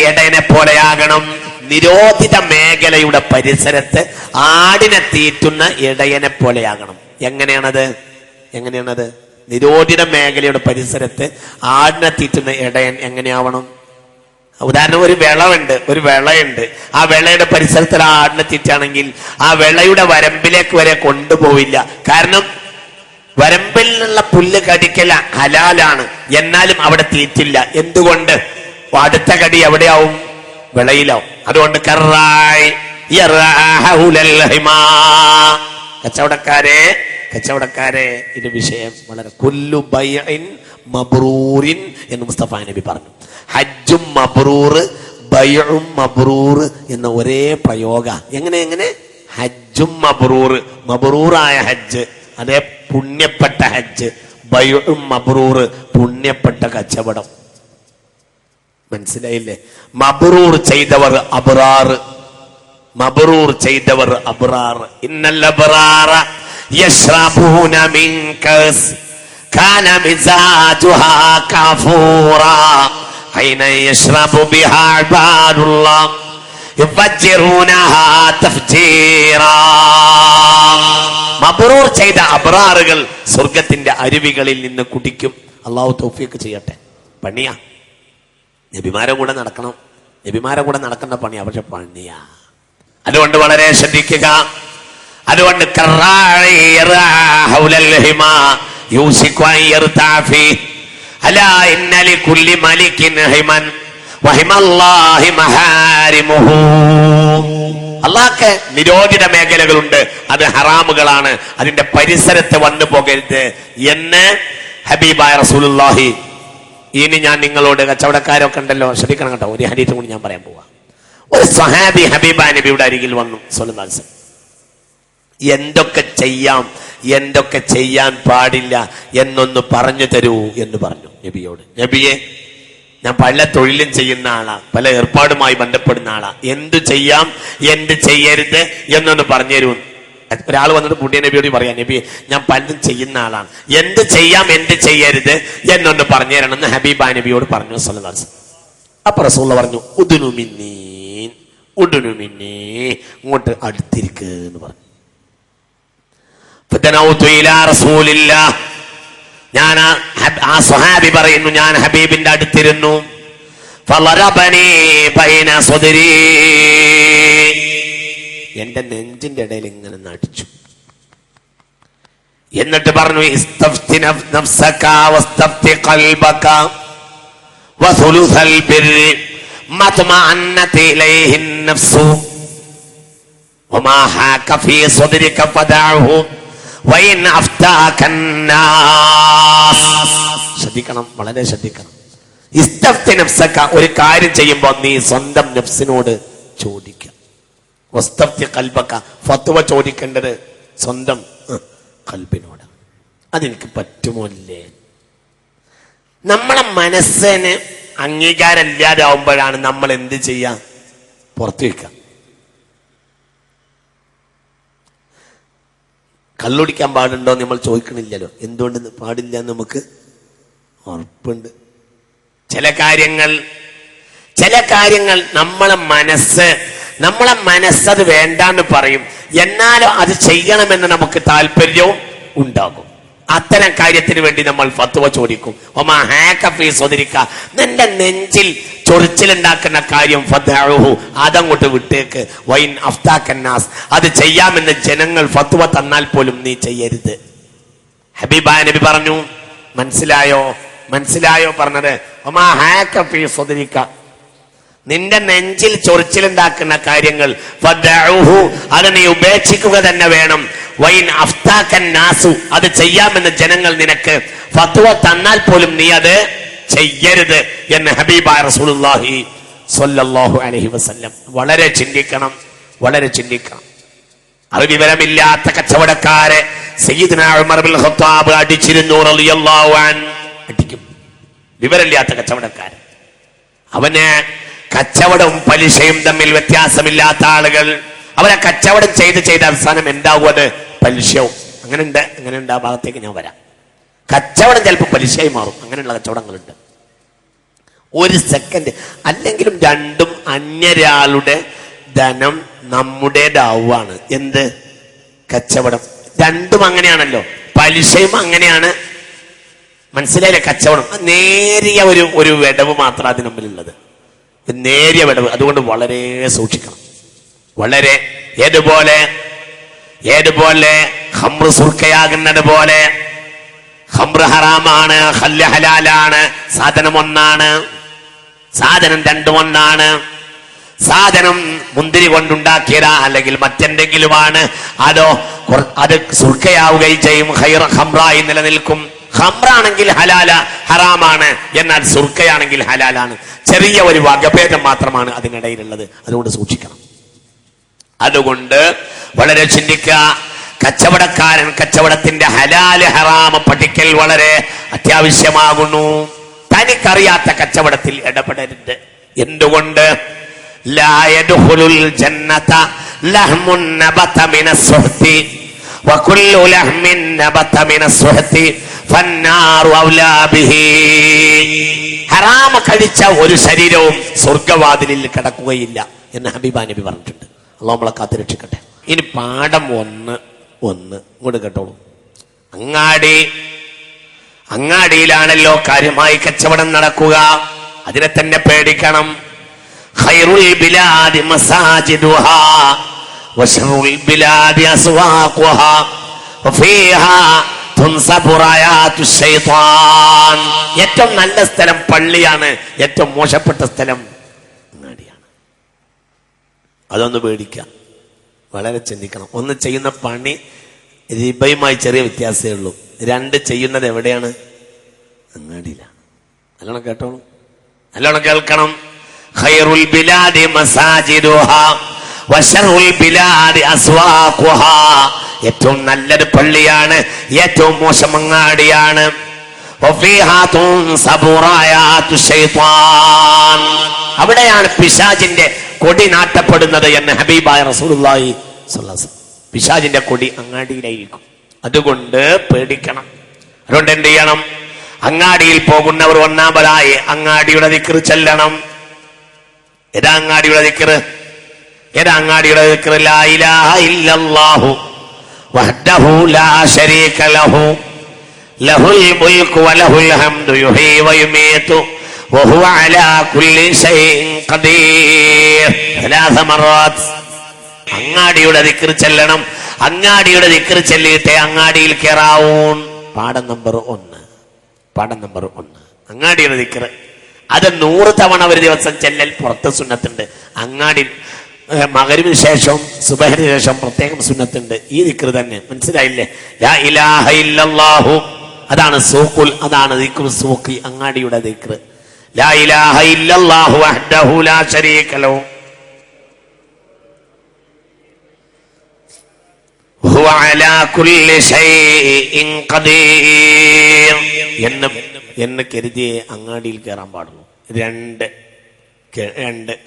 എടയനെ പോലെയാകണം. നിരോധിത മേഖലയുടെ പരിസരത്ത് ആടിനെ തീറ്റുന്ന ഇടയനെ പോലെയാകണം. എങ്ങനെയാണത്? നിരോധിത മേഖലയുടെ പരിസരത്ത് ആടിനെ തീറ്റുന്ന ഇടയൻ എങ്ങനെയാവണം? ഉദാഹരണം, ഒരു വിളയുണ്ട്. ആ വിളയുടെ പരിസരത്ത് ആടിനെ തീറ്റാണെങ്കിൽ ആ വിളയുടെ വരമ്പിലേക്ക് വരെ കൊണ്ടുപോവില്ല. കാരണം വരമ്പിൽ നിന്നുള്ള പുല്ല് കടിക്കല ഹലാലാണ്, എന്നാലും അവിടെ തീറ്റില്ല. എന്തുകൊണ്ട്? അടുത്ത കടി എവിടെയാവും? വിളയിലാവും. അതുകൊണ്ട് കച്ചവടക്കാരെ ഇത് വിഷയം വളരെ കുല്ലു ബൈഇൻ മബ്റൂറിൻ എന്ന് മുസ്തഫ നബി പറഞ്ഞു. ഹജ്ജും മബ്റൂർ, ബൈഉം മബ്റൂർ എന്ന ഒരേ പ്രയോഗ. എങ്ങനെ? ഹജ്ജും മബ്റൂർ, മബ്റൂറായ ഹജ്ജ്, അതേ പുണ്യപ്പെട്ട ഹജ്ജ്. ബൈഉം മബ്റൂർ, പുണ്യപ്പെട്ട കച്ചവടം. മനസ്സിലായില്ലേ? മബ്റൂർ ചെയ്തവർ അബ്റാർ, മബ്റൂർ ചെയ്തവർ അബ്റാർ. ഇന്നൽ അബ്റാറ യശ്റബൂന മിൻ കഅസ് കാന മിസാജുഹാ കഫൂറാ ഐന യശ്റബു ബിഹാ ഇബാദുല്ലാഹ് യുഫജ്ജിറൂനഹാ തഫ്ജീറാ. മബ്റൂർ ചെയ്ത അബ്റാറുകൾ സ്വർഗത്തിന്റെ അരുവികളിൽ നിന്ന് കുടിക്കും. അല്ലാഹു തൗഫീഖ് ചെയ്യട്ടെ. പണിയാ, നബിമാരെ കൂടെ നടക്കണം. നബിമാരെ കൂടെ നടക്കുന്ന പണിയാ, പക്ഷെ പണിയാ. അതുകൊണ്ട് വളരെ ശ്രദ്ധിക്കുക. അതുകൊണ്ട് അള്ളാഹ്ക്ക് നിരോധിത മേഖലകളുണ്ട്, അത് ഹറാമുകളാണ്, അതിന്റെ പരിസരത്ത് വന്നു പോകരുത് എന്ന് ഹബീബായ റസൂലുള്ളാഹി. ഇനി ഞാൻ നിങ്ങളോട്, കച്ചവടക്കാരൊക്കെ ഉണ്ടല്ലോ, ശ്രദ്ധിക്കണം കേട്ടോ. ഒരു ഹദീസ് കൂടി ഞാൻ പറയാൻ പോവാ. ഒരു സ്വഹാബി ഹബീബായ നബിയുടെ അരികിൽ വന്നു സ്വല്ലല്ലാഹു അലൈഹി വസല്ലം. എന്തൊക്കെ ചെയ്യാം, എന്തൊക്കെ ചെയ്യാൻ പാടില്ല എന്നൊന്ന് പറഞ്ഞു തരൂ എന്ന് പറഞ്ഞു നബിയോട്. നബിയെ, ഞാൻ പല തൊഴിലും ചെയ്യുന്ന ആളാ, പല ഏർപ്പാടുമായി ബന്ധപ്പെടുന്ന ആളാ, എന്ത് ചെയ്യാം എന്ത് ചെയ്യരുത് എന്നൊന്ന് പറഞ്ഞു തരൂ. ഒരാൾ വന്നിട്ട് പുണ്യ നബിയോട് പറയാം, നബി ഞാൻ പലതും ചെയ്യുന്ന ആളാണ്, എന്ത് ചെയ്യാം എന്ത് ചെയ്യരുത് എന്നൊന്ന് പറഞ്ഞു തരണം എന്ന് ഹബീബ നബിയോട് പറഞ്ഞു സല്ലല്ലാഹു അലൈഹി വസല്ലം. അപ്പൊ റസൂലുള്ള പറഞ്ഞു ഉദ്നുമിന്നീ ഇങ്ങോട്ട് അടുത്തിരിക്ക് എന്ന് പറഞ്ഞു. ഞാൻ ആ സ്വഹാബി പറയുന്നു, ഞാൻ ഹബീബിന്റെ അടുത്തിരുന്നു. എന്റെ നെഞ്ചിന്റെ ഇടയിൽ ഇങ്ങനെ നടിച്ചു. എന്നിട്ട് പറഞ്ഞു ഇസ്തഫ്തി നഫ്സക വസ്തഫ്തി ഖൽബക വസുലുസൽ ബിർരി മത്മഅന്നതി ഇലൈഹി നഫ്സു വമാ ഹാക ഫീ സദ്രിക ഫദഅഹു വഇൻ അഫ്താക നാസ്. ശ്രദ്ധിക്കണം, വളരെ ശ്രദ്ധിക്കണം. ഇസ്തഫ്തി നഫ്സക, ഒരു കാര്യം ചെയ്യുമ്പോൾ നീ സ്വന്തം നഫ്സിനോട് ചോദിക്കുക. വസ്തഫ്തി ഖൽബക, ഫത്വ ചോദിക്കേണ്ടത് സ്വന്തം ഖൽബിനോട്. അതെനിക്ക് പറ്റുമോ അല്ലേ? നമ്മളെ മനസ്സിന് അംഗീകാരം ഇല്ലാതെ ആവുമ്പോഴാണ് നമ്മൾ എന്ത് ചെയ്യാ, പുറത്തു വയ്ക്കുക. കള്ളുടിക്കാൻ പാടുണ്ടോ നമ്മൾ ചോദിക്കണില്ലല്ലോ. എന്തുകൊണ്ട് പാടില്ല എന്ന് നമുക്ക് ഉറപ്പുണ്ട്. ചില കാര്യങ്ങൾ നമ്മളെ മനസ്സത് വേണ്ടാന്ന് പറയും, എന്നാലും അത് ചെയ്യണമെന്ന് നമുക്ക് താല്പര്യവും ഉണ്ടാകും. അത്തരം കാര്യത്തിന് വേണ്ടി നമ്മൾ ഫത്വ ചോദിക്കും. ഒമാ ഹാക ഫീ സദ്രിക, നിന്റെ നെഞ്ചിൽ ചൊറിച്ചിലുണ്ടാക്കുന്ന കാര്യം ഫദ്അഹു, അതങ്ങോട്ട് വിട്ടേക്ക്. വൈൻ അഫ്താക്കന്നാസ്, അത് ചെയ്യാമെന്ന് ജനങ്ങൾ ഫത്വ തന്നാൽ പോലും നീ ചെയ്യരുത്. ഹബീബായ നബി പറഞ്ഞു, മനസ്സിലായോ പറഞ്ഞത്? ഒമാ ഹാക ഫീ സദ്രിക, നിന്റെ നെഞ്ചിൽ ചൊറിച്ചിലുണ്ടാക്കുന്ന കാര്യങ്ങൾ ഫദ്അഹു, അത് നീ ഉപേക്ഷിക്കുക തന്നെ വേണം. വൈൻ അഫ്താക്കന്നാസു, അത് ചെയ്യാമെന്ന് ജനങ്ങൾ നിനക്ക് ഫത്വ തന്നാൽ പോലും നീ അത് ചെയ്യരുത് എന്ന് ഹബീബായ റസൂലുള്ളാഹി സ്വല്ലല്ലാഹു അലൈഹി വസല്ലം. വളരെ ചിന്തിക്കണം. അത് വിവരമില്ലാത്ത കച്ചവടക്കാരെ സയ്യിദുനാ ഉമർ ബിൻ ഖത്താബ് അടിച്ചിരുന്നു റളിയല്ലാഹു അൻഹു. അടിക്കും വിവരമില്ലാത്ത കച്ചവടക്കാരെ. അവന് കച്ചവടവും പലിശയും തമ്മിൽ വ്യത്യാസമില്ലാത്ത ആളുകൾ, അവരെ കച്ചവടം ചെയ്ത് അവസാനം എന്താവും, അത് പലിശവും. അങ്ങനെയുണ്ട്. ആ ഭാഗത്തേക്ക് ഞാൻ വരാം. കച്ചവടം ചിലപ്പോൾ പലിശയായി മാറും. അങ്ങനെയുള്ള കച്ചവടങ്ങളുണ്ട്. ഒരു സെക്കൻഡ് അല്ലെങ്കിലും രണ്ടും അന്യരാളുടെ ധനം നമ്മുടേതാവുകയാണ്. എന്ത് കച്ചവടം? രണ്ടും അങ്ങനെയാണല്ലോ. പലിശയും അങ്ങനെയാണ്. മനസ്സിലായില്ലേ? കച്ചവടം നേരിയ ഒരു വിടവ് മാത്രം അതിന് മുമ്പിലുള്ളത്, നേരിയ വിടവ്. അതുകൊണ്ട് വളരെ സൂക്ഷിക്കണം. വളരെ ഏതുപോലെ ഖംറ് സുർക്കയാകുന്നത് പോലെ ഖംറ് ഹറാമാണ്, ഖല്ല് ഹലാലാണ്. സാധനം ഒന്നാണ്, സാധനം രണ്ടും ഒന്നാണ്. സാധനം മുന്തിരി കൊണ്ടുണ്ടാക്കിയതാ അല്ലെങ്കിൽ മറ്റെന്തെങ്കിലുമാണ്, അത് സുർക്കയാവുകയും ചെയ്യും, ഖംറായി നിലനിൽക്കും. ഖംറാണെങ്കിൽ ഹറാമാണ്, എന്നാൽ സുർക്കയാണെങ്കിൽ ഹലാലാണ്. ചെറിയ ഒരു വകഭേദം മാത്രമാണ് അതിനിടയിലുള്ളത്. അതുകൊണ്ട് സൂക്ഷിക്കണം. അതുകൊണ്ട് വളരെ ചിന്തിക്കുക. കച്ചവടക്കാരൻ കച്ചവടത്തിന്റെ ഹലാല് ഹറാമ് പഠിക്കൽ വളരെ അത്യാവശ്യമാകുന്നു. തനിക്കറിയാത്ത കച്ചവടത്തിൽ ഇടപെടരുത്. എന്തുകൊണ്ട്? ലാ യദ്ഖുലുൽ ജന്നത ലഹ്മുൻ നബത മിനസ്സുഹ്തി വകുല്ലു ലഹ്മിൻ നബത മിനസ്സുഹ്തി ഫന്നാറു ഔലാ ബിഹി. ഹറാമ കഴിച്ച ഒരു ശരീരവും സ്വർഗവാതിലിൽ കിടക്കുകയില്ല എന്ന് ഹബീബാ നബി പറഞ്ഞിട്ടുണ്ട്. അല്ലാഹു നമ്മളെ കാത്തുരക്ഷിക്കട്ടെ. ഇനി പാഠം ഒന്ന് ഇങ്ങോട്ട് കേട്ടോളൂ. അങ്ങാടിയിലാണല്ലോ കാര്യമായി കച്ചവടം നടക്കുക. അതിനെ തന്നെ പേടിക്കണം. ഖൈറുൽ ബിലാദി മസാജിദുഹാ വശറുൽ ബിലാദി അസ്വാഖുഹാ വഫീഹാ തുൻസബു റയാതു ശൈത്താൻ. ഏറ്റവും നല്ല സ്ഥലം പള്ളിയാണ്, ഏറ്റവും മോശപ്പെട്ട സ്ഥലം അങ്ങാടിയാണ്. അതൊന്ന് പേടിക്കാം. വളരെ ചിന്തിക്കണം. ഒന്ന്, ചെയ്യുന്ന പണി റിബയുമായി ചെറിയ വ്യത്യാസമേ ഉള്ളൂ. രണ്ട്, ചെയ്യുന്നത് എവിടെയാണ്? അങ്ങാടിയിലാണ്. നല്ലോണം കേട്ടോളൂ, നല്ലോണം കേൾക്കണം. ഖൈറുൽ ബിലാദി മസാജിദുഹാ വശറുൽ ബിലാദി അസ്വാഖുഹാ. ഏറ്റവും നല്ലത് പള്ളിയാണ്, ഏറ്റവും മോശം അങ്ങാടിയാണ്. വഫീഹാ തുൻസബു റയാതു ശൈത്താൻ. അവിടെയാണ് പിശാചിന്റെ കൊടി നാട്ടപ്പെടുന്നത് എന്ന് ഹബീബായ റസൂലുള്ളാഹി സ്വല്ലല്ലാഹു അലൈഹി വസല്ലം. പിശാചിന്റെ കൊടി അങ്ങാടിയിലായിരിക്കും. അതുകൊണ്ട് പേടിക്കണം. അതുകൊണ്ട് എന്ത് ചെയ്യണം? അങ്ങാടിയിൽ പോകുന്നവർ ഒന്നാമതായി അങ്ങാടിയുടെ ദിക്ർ ചെല്ലണം. ഏതാ അങ്ങാടിയുടെ ദിക്ർ? ഏതാ അങ്ങാടിയുടെ ദിക്ർ? ലാ ഇലാഹ ഇല്ലല്ലാഹു വഹ്ദഹു ലാ ശരീക ലഹു ലഹുൽ മുൽക്കു വലഹുൽ ഹംദു യുഹ്യി വയുമീതു വഹുവ അലാ കുല്ലി ശൈഇൻ ഖദീർ. 3 മറവാത്ത് അങ്ങാടിയുടെ ദിക്ർ ചെല്ലണം. അങ്ങാടിയുടെ ദിക്ർ ചെല്ലിയിട്ടേ അങ്ങാടിയിൽ കയറാവൂൺ. പാഠം നമ്പർ 1 അങ്ങാടിയുടെ ദിക്ർ. അത് 100 തവണ ഒരു ദിവസം ചെല്ലൽ പുറത്ത് സുന്നത്തുണ്ട്. അങ്ങാടി മഗ്‌രിബിന് ശേഷം സുബഹിന് ശേഷം പ്രത്യേകം സുന്നത്തുണ്ട്. ഈ ദിക്ർ തന്നെ. മനസ്സിലായില്ലേ? ലാ ഇലാഹ ഇല്ലല്ലാഹു, അതാണ് സൂഖുൽ, അതാണ് ദിക്ർ സൂഖി, അങ്ങാടിയുടെ ദിക്ർ. ലാ ഇലാഹ ഇല്ലല്ലാഹു വഹ്ദഹു ലാ ശരീക ലഹു വഹുവ അലാ കുല്ലി ശൈഇൻ ഖദീർ എന്ന് കരുതി അങ്ങാടിയിൽ കയറാൻ പാടുള്ളൂ. 2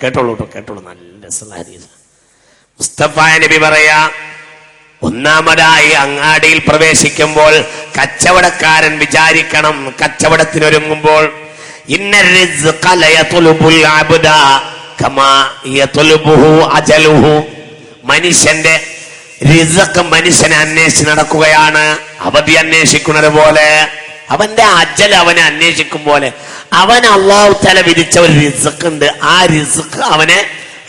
കേട്ടോളൂ കേട്ടോളൂ. നല്ല രസമുള്ള ഹദീസ്. മുസ്തഫ നബി പറയാ, ഒന്നാമതായി അങ്ങാടിയിൽ പ്രവേശിക്കുമ്പോൾ കച്ചവടക്കാരൻ വിചാരിക്കണം, കച്ചവടത്തിനൊരുങ്ങുമ്പോൾ ഇന്ന റിസ്ഖ ലയത്ലുബുൽ അബ്ദ കമാ യത്ലുബുഹു അജലുഹു. മനുഷ്യന്റെ റിസ്ഖ് മനുഷ്യനെ അന്വേഷിച്ച് നടക്കുകയാണ്. അവധി അന്വേഷിക്കുന്നത് പോലെ, അവന്റെ അജൽ അവനെ അന്വേഷിക്കും പോലെ, അവൻ അല്ലാഹു തആല വിധിച്ച ഒരു റിസ്ഖ് ഉണ്ട്. ആ റിസ്ഖ് അവനെ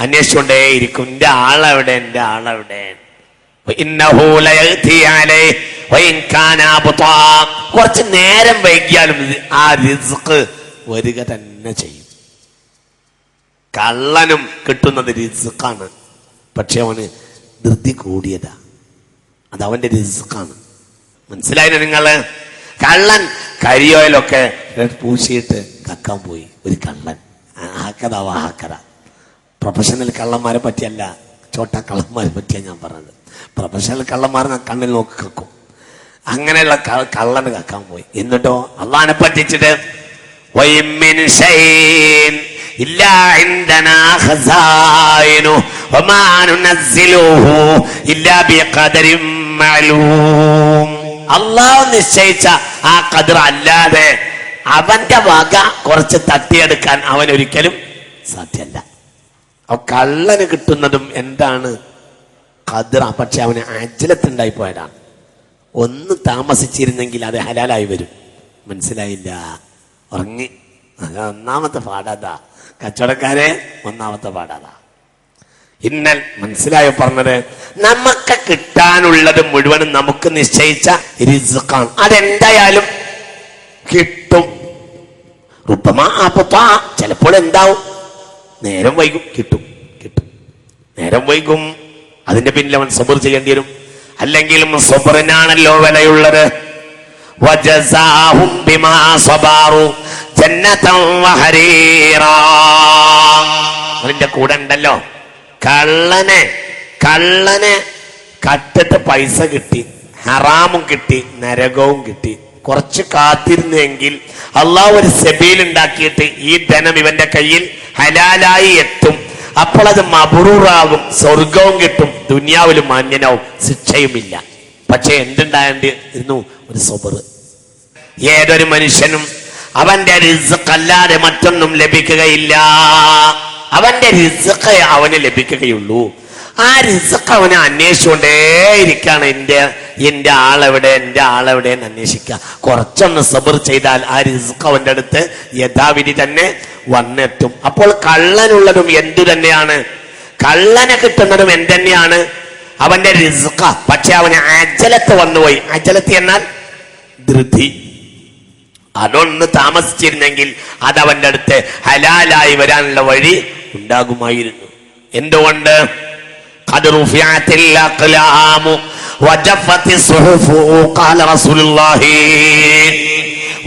അന്വേഷിച്ചുകൊണ്ടേയിരിക്കും. എന്റെ ആളെവിടെ? കുറച്ച് നേരം വൈകിയാലും ആ റിസ്ഖ് വരിക തന്നെ ചെയ്യും. കള്ളനും കിട്ടുന്നത് റിസ്ഖാണ്, പക്ഷെ അവന് ധൃതി കൂടിയതാ. അത് അവന്റെ റിസ്ഖാണ്. മനസ്സിലായില്ല നിങ്ങള്? കള്ളൻ കരിയോയിലൊക്കെ പൂശിയിട്ട് കക്കാൻ പോയി. ഒരു കള്ളൻ ഹാക്കത. പ്രൊഫഷണൽ കള്ളന്മാരെ പറ്റിയല്ല, ചോട്ടാ കള്ളന്മാരെ പറ്റിയാണ് ഞാൻ പറഞ്ഞത്. പ്രൊഫഷണൽ കള്ളന്മാർ കണ്ണിൽ നോക്കി കക്കും. അങ്ങനെയുള്ള കള്ളന് കക്കാൻ പോയി. എന്നിട്ടോ അള്ളാനെ പറ്റിച്ചിട്ട് അള്ളാഹു നിശ്ചയിച്ച ആ ഖദർ അല്ലാതെ അവന്റെ വക കുറച്ച് തട്ടിയെടുക്കാൻ അവൻ ഒരിക്കലും സാധ്യമല്ല. അപ്പൊ കള്ളന് കിട്ടുന്നതും എന്താണ്? ഖദർ. പക്ഷെ അവന് അജ്ലത്തുണ്ടായി പോയതാണ്. ഒന്ന് താമസിച്ചിരുന്നെങ്കിൽ അത് ഹലാലായി വരും. മനസ്സിലായില്ല? ഉറങ്ങി. ഒന്നാമത്തെ പാടാതാ കച്ചവടക്കാരെ, ഒന്നാമത്തെ പാടാതാ. ഇന്നൽ മനസ്സിലായോ പറഞ്ഞത്? നമുക്ക് കിട്ടാനുള്ളത് മുഴുവനും നമുക്ക് നിശ്ചയിച്ച റിസ്ഖാണ്. അതെന്തായാലും കിട്ടും. ചിലപ്പോൾ എന്താവും? നേരം വൈകും. കിട്ടും. നേരം വൈകും. അതിന്റെ പിന്നിൽ അവൻ സബർ ചെയ്യേണ്ടി വരും. അല്ലെങ്കിലും സബറിനാണല്ലോ വിലയുള്ളത്. വജസാഹും ബിമാ സബറു ജന്നതൻ വഹരീറാ. അവന്റെ കൂടെ ഉണ്ടല്ലോ കള്ളനെ കട്ടിട്ട് പൈസ കിട്ടി, ഹറാമും കിട്ടി, നരകവും കിട്ടി. കുറച്ച് കാത്തിരുന്നെങ്കിൽ അള്ളാഹു ഒരു സബീൽ ഉണ്ടാക്കിയിട്ട് ഈ ധനം ഇവന്റെ കയ്യിൽ ഹലാലായി എത്തും. അപ്പോൾ അത് മബ്റൂറാകും, സ്വർഗവും കിട്ടും, ദുനിയാവിലും മാന്യനാവും, ശിക്ഷയുമില്ല. പക്ഷെ എന്തുണ്ടായിരുന്നു? ഒരു സബർ. ഏതൊരു മനുഷ്യനും അവന്റെ റിസ്ഖ് അല്ലാതെ മറ്റൊന്നും ലഭിക്കുകയില്ല. അവന്റെ റിസ്ഖ് അവന് ലഭിക്കുകയുള്ളൂ. ആ റിസ്ഖ് അവനെ അന്വേഷിച്ചുകൊണ്ടേയിരിക്കാണ്. എന്റെ ആളെവിടെ എന്ന് അന്വേഷിക്കുക. കുറച്ചൊന്ന് സബർ ചെയ്താൽ ആ റിസ്ഖ് അവന്റെ അടുത്ത് യഥാവിധി തന്നെ വന്നെത്തും. അപ്പോൾ കള്ളനുള്ളതും എന്തു തന്നെയാണ്? കള്ളന് കിട്ടുന്നതും എന്തുതന്നെയാണ്? അവന്റെ റിസ്ഖ്. പക്ഷെ അവന് അജലത്ത് വന്നുപോയി. അജലത്ത് എന്നാൽ ധൃതി. അതൊന്ന് താമസിച്ചിരുന്നെങ്കിൽ അതവന്റെ അടുത്ത് ഹലാലായി വരാനുള്ള വഴി ഉണ്ടാകുമായിരുന്നു. എന്തുകൊണ്ട്?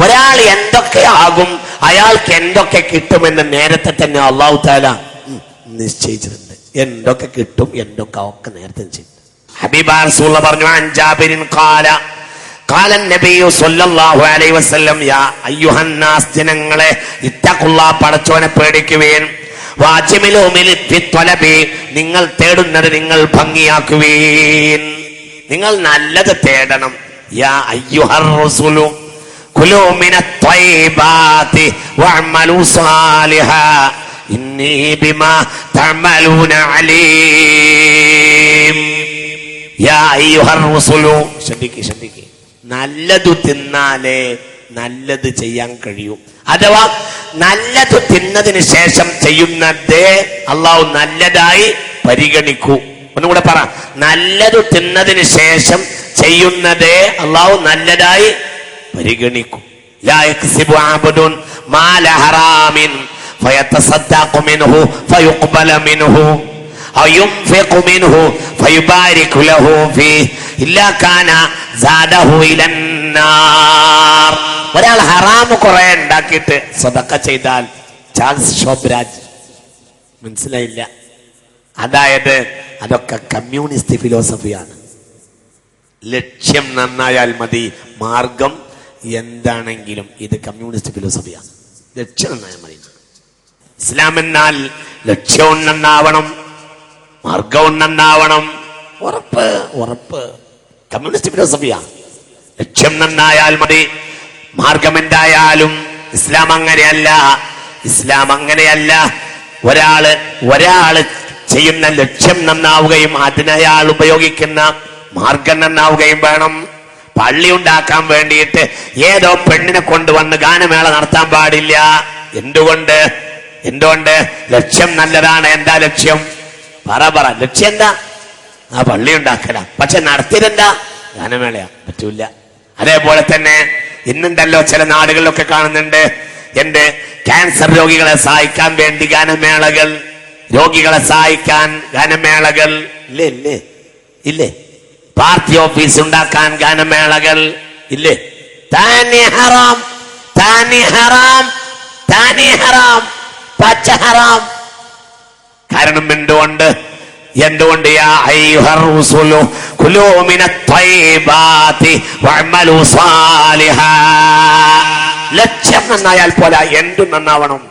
ഒരാൾ എന്തൊക്കെയാകും, അയാൾക്ക് എന്തൊക്കെ കിട്ടുമെന്ന് നേരത്തെ തന്നെ അല്ലാഹു തആല നിശ്ചയിച്ചിട്ടുണ്ട്. എന്തൊക്കെ കിട്ടും, എന്തൊക്കെ നേരത്തെ നിശ്ചയിച്ചു. ഹബീബാ റസൂലുള്ളാഹി പറഞ്ഞു, അൻ ജാബിരിൻ ഖാല ഖാല നബി സല്ലല്ലാഹു അലൈഹി വസല്ലം യാ അയ്യുഹന്നാസ്, ജനങ്ങളെ, ഇത്തഖുല്ലാഹ്, പടച്ചോനെ പേടിക്കുവേൻ. വാജിമിലു മിൽ ഫി ത്വലബി, നിങ്ങൾ തേടുന്നത് നിങ്ങൾ ഭംഗിയാക്കുവേൻ. നിങ്ങൾ നല്ലത് തേടണം. യാ അയ്യുഹർ റസൂലു കുലൂ മിനത് ത്വയ്യിബാതി വഅമലൂ സാലിഹാ ഇന്നി ബിമാ തഅമലൂന അലീം. യാ അയ്യുഹർ റസൂലു, ശ്രദ്ധിക്ക്, നല്ലത് തിന്നാലേ നല്ലത് ചെയ്യാൻ കഴിയൂ. അഥവാ നല്ലത് തിന്നതിന് ശേഷം ചെയ്യുന്നത് അള്ളാഹു നല്ലതായി പരിഗണിക്കൂ. ഒന്നുകൂടെ പറ, നല്ലത് തിന്നതിന് ശേഷം ചെയ്യുന്നത് അള്ളാഹു നല്ലതായി പരിഗണിക്കും. ലാ യക്സിബു അബ്ദുൻ മാല ഹറാമിൻ ഫയതസദ്ദഖു മിൻഹു ഫയുഖ്ബല മിൻഹു ഔ യുൻഫിഖു മിൻഹു ഫയുബാരികു ലഹു ഫീഹി ഇല്ലാ കാന സാദഹു ഇലന്നാർ. ഒരാൾ ഹറാം കുറെ ഉണ്ടാക്കിയിട്ട് സദഖ ചെയ്താൽ ചാൾസ് ഷോബ്രാജ്, മനസ്സിലായില്ല? അതായത് അതൊക്കെ കമ്മ്യൂണിസ്റ്റ് ഫിലോസഫിയാണ്. ലക്ഷ്യം നന്നായാൽ മതി, മാർഗം എന്താണെങ്കിലും. ഇത് കമ്മ്യൂണിസ്റ്റ് ഫിലോസഫിയാണ്. ലക്ഷ്യം നന്നായാൽ മതി. ഇസ്ലാം എന്നാൽ ലക്ഷ്യവും നന്നാവണം, മാർഗവും നന്നാവണം. ഉറപ്പ് കമ്മ്യൂണിസ്റ്റ് ഫിലോസഫിയാണ്. ലക്ഷ്യം നന്നായാൽ മതി, മാർഗം എന്തായാലും. ഇസ്ലാം അങ്ങനെയല്ല. ഒരാള് ചെയ്യുന്ന ലക്ഷ്യം നന്നാവുകയും അതിനയാൾ ഉപയോഗിക്കുന്ന മാർഗം നന്നാവുകയും വേണം. പള്ളി ഉണ്ടാക്കാൻ വേണ്ടിയിട്ട് ഏതോ പെണ്ണിനെ കൊണ്ടുവന്ന് ഗാനമേള നടത്താൻ പാടില്ല. എന്തുകൊണ്ട്? ലക്ഷ്യം നല്ലതാണ്. എന്താ ലക്ഷ്യം? പറ. ലക്ഷ്യം എന്താ? ആ പള്ളി ഉണ്ടാക്കല. പക്ഷെ നടത്തിയതെന്താ? ഗാനമേളയാ. പറ്റൂല. അതേപോലെ തന്നെ ഇന്നുണ്ടല്ലോ ചില നാടുകളിലൊക്കെ കാണുന്നുണ്ട്, എന്റെ ക്യാൻസർ രോഗികളെ സഹായിക്കാൻ വേണ്ടി ഗാനമേളകൾ, രോഗികളെ സഹായിക്കാൻ ഗാനമേളകൾ. ഇല്ലേ? പാർട്ടി ഓഫീസ് ഉണ്ടാക്കാൻ ഗാനമേളകൾ ഇല്ലേ? താനി ഹറാം, പച്ച ഹറാം. കാരണം എന്തുകൊണ്ട് യാ അയ്യുഹർ റസൂലു കുലൂ മിനത് ത്വയ്യിബാതി വഅമലൂ സാലിഹാ. ലക്ഷ്യം നന്നായാൽ പോലെ എന്തും നന്നാവണം,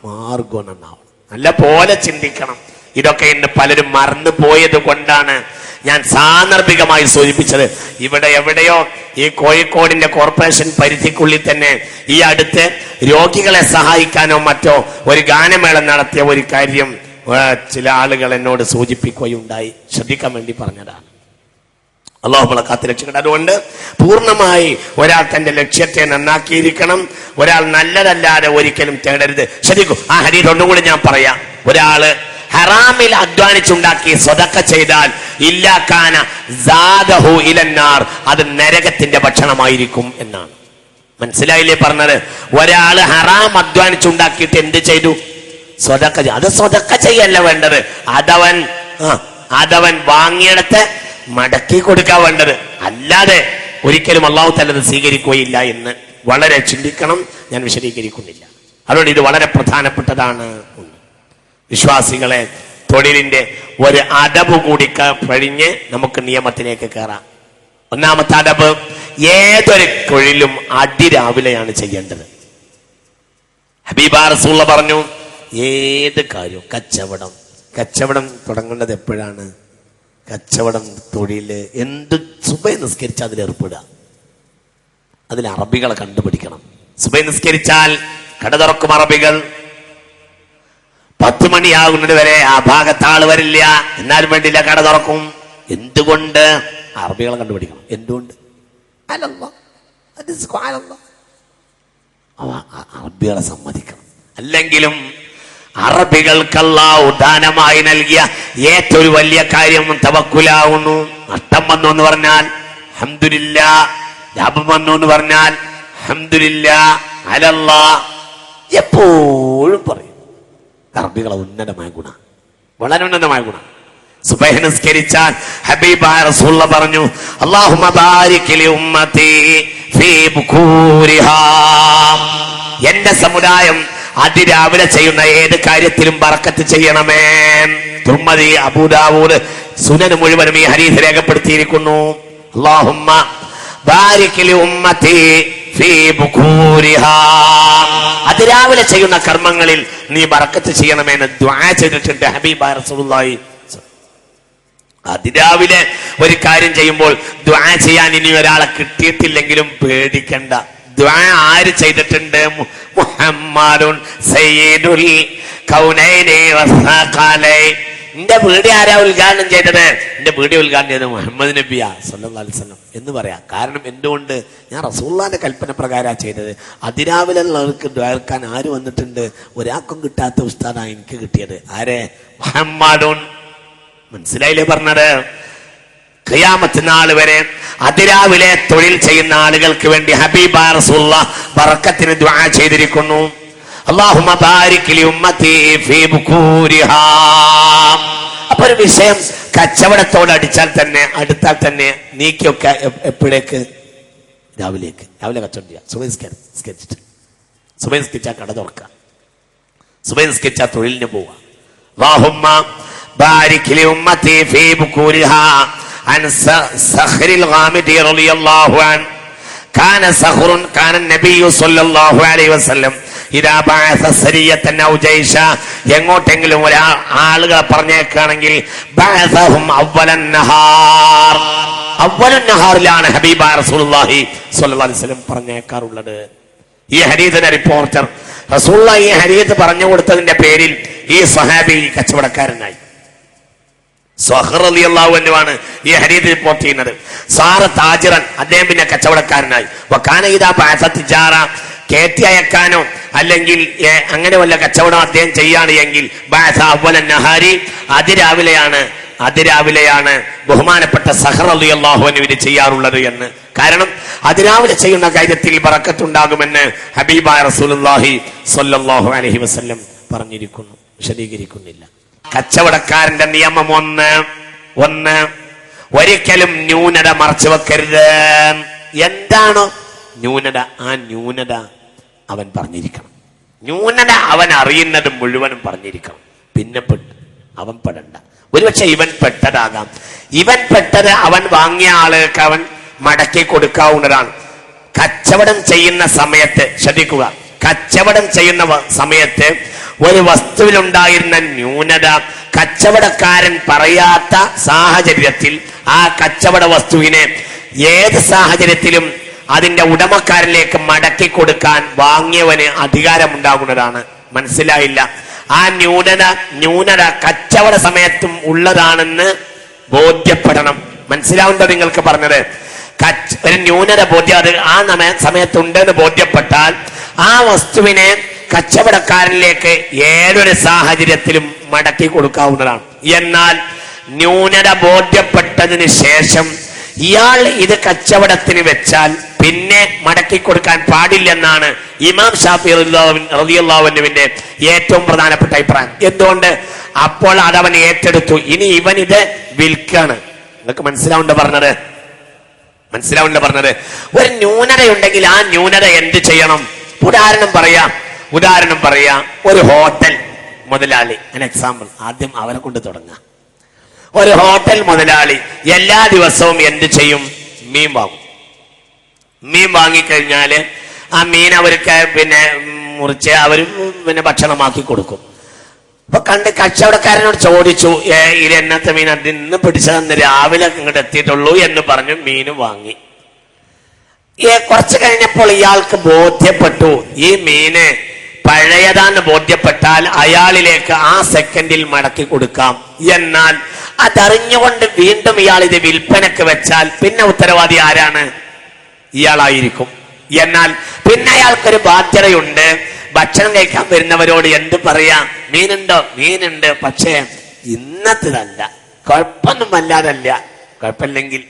മാർഗം നന്നാവണം. നല്ല പോലെ ചിന്തിക്കണം. ഇതൊക്കെ ഇന്ന് പലരും മറന്നു പോയത് കൊണ്ടാണ് ഞാൻ സാന്ദർഭികമായി സൂചിപ്പിച്ചത്. ഇവിടെ എവിടെയോ ഈ കോഴിക്കോടിന്റെ കോർപ്പറേഷൻ പരിധിക്കുള്ളിൽ തന്നെ ഈ അടുത്ത് രോഗികളെ സഹായിക്കാനോ മറ്റോ ഒരു ഗാനമേള നടത്തിയ ഒരു കാര്യം ചില ആളുകൾ എന്നോട് സൂചിപ്പിക്കുകയുണ്ടായി. ശ്രദ്ധിക്കാൻ വേണ്ടി പറഞ്ഞതാണ്. അള്ളാഹു നമ്മളെ കാത്ത് രക്ഷിക്കട്ടെ. അതുകൊണ്ട് പൂർണ്ണമായി ഒരാൾ തന്റെ ലക്ഷ്യത്തെ നന്നാക്കിയിരിക്കണം. ഒരാൾ നല്ലതല്ലാതെ ഒരിക്കലും തേടരുത്. ശ്രദ്ധിക്കൂ, ആ ഹദീസ് ഒന്നും കൂടി ഞാൻ പറയാം. ഒരാള് ഹറാമിൽ അധ്വാനിച്ചുണ്ടാക്കി സ്വതക്ക ചെയ്താൽ ഇല്ലാക്കാന സാദഹു ഇലന്നാർ, അത് നരകത്തിന്റെ ഭക്ഷണമായിരിക്കും എന്നാണ്. മനസ്സിലായില്ലേ പറഞ്ഞത്? ഒരാള് ഹറാം അധ്വാനിച്ചുണ്ടാക്കിയിട്ട് എന്ത് ചെയ്തു? സ്വതക്ക. അത് സ്വതക്ക ചെയ്യല്ല വേണ്ടത്, അതവൻ വാങ്ങിയെടുത്ത് മടക്കി കൊടുക്കാൻ വേണ്ടത്. അല്ലാതെ ഒരിക്കലും അള്ളാഹു തആല അത് സ്വീകരിക്കുകയില്ല എന്ന് വളരെ ചിന്തിക്കണം. ഞാൻ വിശദീകരിക്കുന്നില്ല. അതുകൊണ്ട് ഇത് വളരെ പ്രധാനപ്പെട്ടതാണ്. വിശ്വാസികളെ, തൊഴിലിന്റെ ഒരു അദബ് കൂടി കഴിഞ്ഞ് നമുക്ക് നിയമത്തിലേക്ക് കയറാം. ഒന്നാമത്തെ അദബ്, ഏതൊരു തൊഴിലും അതിരാവിലെയാണ് ചെയ്യേണ്ടത്. ഹബീബാ റസൂലുള്ള പറഞ്ഞു, ഏത് കാര്യവും കച്ചവടം തുടങ്ങേണ്ടത് എപ്പോഴാണ്? കച്ചവടം, തൊഴില്, എന്ത് സുബഹി നിസ്കരിച്ചാൽ അതിലേർപ്പെടുക. അതിൽ അറബികളെ കണ്ടുപിടിക്കണം. സുബഹി നിസ്കരിച്ചാൽ കട തുറക്കും അറബികൾ. 10 മണിയാകുന്നത് വരെ ആ ഭാഗത്താള് വരില്ല, എന്നാലും വേണ്ടില്ല, കട തുറക്കും. എന്തുകൊണ്ട്? അറബികളെ കണ്ടുപിടിക്കണം. എന്തുകൊണ്ട്? അറബികളെ സമ്മതിക്കണം. അല്ലെങ്കിലും അറബികൾക്ക് അല്ലാഹു ദാനമായി നൽകിയ ഏറ്റവും വലിയ കാര്യം തവക്കുലാവുന്നു. നഷ്ടം വന്നു എന്ന് പറഞ്ഞാൽ അൽഹംദുലില്ലാ, ലാഭം വന്നു എന്ന് പറഞ്ഞാൽ അൽഹംദുലില്ലാ അലല്ലാഹ് എപ്പോഴും പറയും. അറബികളെ ഉന്നതമായ ഗുണം, വളരെ ഉന്നതമായ ഗുണം. സുബഹി നിസ്കരിച്ചാൽ ഹബീബായ റസൂലുള്ള പറഞ്ഞു, അല്ലാഹുമ്മ ബാരിക് ലി ഉമ്മത്തി ഫീ ബുകൂരിഹാ. എന്റെ സമുദായം അതിരാവിലെ ചെയ്യുന്ന ഏത് കാര്യത്തിലും ബറക്കത്ത് ചെയ്യണമേ. തുർമദി, അബൂദാവൂദ്, സുനൻ മുഴുവനും ഈ ഹദീസ് രേഖപ്പെടുത്തിയിരിക്കുന്നു. അല്ലാഹുമ്മ ബാരിക് ലി ഉമ്മത്തി ഫീ ബുകൂരിഹാ. അതിരാവിലെ ചെയ്യുന്ന കർമ്മങ്ങളിൽ നീ ബറക്കത്ത് ചെയ്യണമെന്ന് ദുആ ചെയ്തിട്ടുണ്ട് ഹബീബായ റസൂലുള്ളാഹി. അതിരാവിലെ ഒരു കാര്യം ചെയ്യുമ്പോൾ ദുആ ചെയ്യാൻ ഇനി ഒരാളെ കിട്ടിയിട്ടില്ലെങ്കിലും പേടിക്കണ്ട. ദുആ ആര് ചെയ്തിട്ടുണ്ട്? മുഹമ്മദുൻ സയ്യിദുൽ കൗനൈനി വസ്സഖലൈൻ. എന്റെ വീട് ആരാ ഉദ്ഘാടനം ചെയ്തത്? എന്റെ വീട് ഉദ്ഘാടനം ചെയ്തത് മുഹമ്മദ് നബിയ സല്ലല്ലാഹു അലൈഹി വസല്ലം എന്ന് പറയാം. കാരണം എന്തുകൊണ്ട്? ഞാൻ റസൂലുള്ളാഹിന്റെ കൽപ്പന പ്രകാരമാണ് ചെയ്തത്. അതിരാവിലെ ഉള്ളവർക്ക് ദ്വാരക്കാൻ ആര് വന്നിട്ടുണ്ട്? ഒരാൾക്കും കിട്ടാത്ത ഉസ്താദാണ് എനിക്ക് കിട്ടിയത്. ആരെ? മുഹമ്മദുൻ. മനസ്സിലായില്ലേ പറഞ്ഞത്? ഖിയാമത്ത് നാൾ വരെ അതിരാവിലെ തൊഴിൽ ചെയ്യുന്ന ആളുകൾക്ക് വേണ്ടി ഹബീബായ റസൂലുള്ളാഹ് ബറക്കത്തിന് ദുആ ചെയ്തിരിക്കുന്നു. അല്ലാഹുമ്മ ബാരിക് ലി ഉമ്മത്തി ഫീ ബുകൂരിഹാ. അപ്പൊ ഒരു വിഷയം കച്ചവടത്തോട് അടുത്താൽ തന്നെ നീക്കിയൊക്കെ എപ്പോഴേക്ക്? രാവിലെ കച്ചവടം ചെയ്യാം. സുബൈ സ്കെച്ചാ കട തുറക്കുക, സുബൈ സ്കെച്ചാ തൊഴിലിന് പോവുക. അല്ലാഹുമ്മ ബാരിക് ലി ഉമ്മത്തി ഫീ ബുകൂരിഹാ. عن صخر الغامدي رضي الله عنه كان صخر كان النبي صلى الله عليه وسلم إذا بعث سرية أو جيشا എങ്ങോട്ടെങ്കിലും ആളുകളെ പറഞ്ഞേക്കാണെങ്കിൽ بعثهم أول النهار. أول النهارലാണ് ഹബീബായ റസൂലുള്ളാഹി സ്വല്ലല്ലാഹു അലൈഹി വസല്ലം പറഞ്ഞേക്കാറുള്ളത്. ഈ ഹദീസിന്റെ റിപ്പോർട്ടർ റസൂലുള്ളാഹി ഈ ഹദീസ് പറഞ്ഞു കൊടുത്തതിന്റെ പേരിൽ ഈ സ്വഹാബി കച്ചവടക്കാരനായി. സഖർ റളിയല്ലാഹു അൻഹു ആണ് ഈ ഹദീസ് റിപ്പോർട്ട് ചെയ്യുന്നത്. സാറ താജിറൻ, അദ്ദേഹം പിന്നെ കച്ചവടക്കാരനായി. വകാന ഇദാ ബഅസ തിജാറ, കയറ്റി അയക്കാനോ അല്ലെങ്കിൽ അങ്ങനെ വല്ല കച്ചവടം അദ്ദേഹം ചെയ്യാണ് എങ്കിൽ ബഅസ അവ്വലൻ നഹാരി, അതിരാവിലെയാണ് ബഹുമാനപ്പെട്ട സഖർ റളിയല്ലാഹു അൻഹു ചെയ്യാറുള്ളത് എന്ന്. കാരണം അതിരാവിലെ ചെയ്യുന്ന കാര്യത്തിൽ ബറക്കത്തുണ്ടാകുമെന്ന് ഹബീബായ റസൂലുള്ളാഹി സ്വല്ലല്ലാഹു അലൈഹി വസല്ലം പറഞ്ഞിരിക്കുന്നു. വിശദീകരിക്കുന്നില്ല. കച്ചവടക്കാരന്റെ നിയമം ഒന്ന് ഒരിക്കലും ന്യൂനത മറച്ചു വെക്കരുത്. എന്താണോ ന്യൂനത, ആ ന്യൂനത അവൻ പറഞ്ഞിരിക്കണം. ന്യൂനത അവൻ അറിയുന്നത് മുഴുവനും പറഞ്ഞിരിക്കണം. പിന്നെ അവൻ പെടണ്ട. ഒരുപക്ഷെ ഇവൻ പെട്ടതാകാം. ഇവൻ പെട്ടത് അവൻ വാങ്ങിയ ആൾക്ക് അവൻ മടക്കി കൊടുക്കാവുന്നതാണ്. കച്ചവടം ചെയ്യുന്ന സമയത്ത് ശ്രദ്ധിക്കുക, കച്ചവടം ചെയ്യുന്ന സമയത്ത് ഒരു വസ്തുവിലുണ്ടായിരുന്ന ന്യൂനത കച്ചവടക്കാരൻ പറയാത്ത സാഹചര്യത്തിൽ ആ കച്ചവട വസ്തുവിനെ ഏത് സാഹചര്യത്തിലും അതിന്റെ ഉടമക്കാരിലേക്ക് മടക്കി കൊടുക്കാൻ വാങ്ങിയവന് അധികാരമുണ്ടാകുന്നതാണ്. മനസ്സിലായില്ല? ആ ന്യൂനത കച്ചവട സമയത്തും ഉള്ളതാണെന്ന് ബോധ്യപ്പെടണം. മനസ്സിലാവുണ്ടോ നിങ്ങൾക്ക് പറഞ്ഞത്? ഒരു ന്യൂനത അത് ആ സമയത്തുണ്ടെന്ന് ബോധ്യപ്പെട്ടാൽ ആ വസ്തുവിനെ കച്ചവടക്കാരനിലേക്ക് ഏതൊരു സാഹചര്യത്തിലും മടക്കി കൊടുക്കാവുന്നതാണ്. എന്നാൽ ന്യൂനത ബോധ്യപ്പെട്ടതിന് ശേഷം ഇയാൾ ഇത് കച്ചവടത്തിന് വെച്ചാൽ പിന്നെ മടക്കി കൊടുക്കാൻ പാടില്ലെന്നാണ് ഇമാം ഷാഫി റളിയല്ലാഹു അൻഹുവിന്റെ ഏറ്റവും പ്രധാനപ്പെട്ട അഭിപ്രായം. എന്തുകൊണ്ട്? അപ്പോൾ അതവൻ ഏറ്റെടുത്തു. ഇനി ഇവൻ ഇത് വിൽക്കാണ്. നിങ്ങൾക്ക് മനസ്സിലാവുണ്ടോ പറഞ്ഞത്? ഒരു ന്യൂനതയുണ്ടെങ്കിൽ ആ ന്യൂനത എന്ത് ചെയ്യണം? ഉദാഹരണം പറയാം. ഒരു ഹോട്ടൽ മുതലാളി, എക്സാമ്പിൾ, ആദ്യം അവരെ കൊണ്ട് തുടങ്ങാം. ഒരു ഹോട്ടൽ മുതലാളി എല്ലാ ദിവസവും എന്ത് ചെയ്യും? മീൻ വാങ്ങും. മീൻ വാങ്ങിക്കഴിഞ്ഞാല് ആ മീൻ അവർക്ക് പിന്നെ മുറിച്ച് അവർ പിന്നെ ഭക്ഷണമാക്കി കൊടുക്കും. അപ്പൊ കച്ചവടക്കാരനോട് ചോദിച്ചു, ഇത് എന്നത്തെ മീൻ? അതിന്ന് പിടിച്ചതെന്ന് രാവിലെ ഇങ്ങോട്ട് എത്തിയിട്ടുള്ളൂ എന്ന് പറഞ്ഞു മീൻ വാങ്ങി. കുറച്ചു കഴിഞ്ഞപ്പോൾ ഇയാൾക്ക് ബോധ്യപ്പെട്ടു ഈ മീന് പഴയതാന്ന് ബോധ്യപ്പെട്ടാൽ അയാളിലേക്ക് ആ സെക്കൻഡിൽ മടക്കി കൊടുക്കാം. എന്നാൽ അതറിഞ്ഞുകൊണ്ട് വീണ്ടും ഇയാൾ ഇത് വിൽപ്പനക്ക് വെച്ചാൽ പിന്നെ ഉത്തരവാദി ആരാണ്? ഇയാളായിരിക്കും. എന്നാൽ പിന്നെ അയാൾക്കൊരു ബാധ്യതയുണ്ട്. ഭക്ഷണം കഴിക്കാൻ വരുന്നവരോട് എന്ത് പറയാം? മീനുണ്ട്, പക്ഷേ ഇന്നത്തതല്ല, കുഴപ്പമൊന്നും വല്ലാതല്ല, കുഴപ്പമില്ലെങ്കിൽ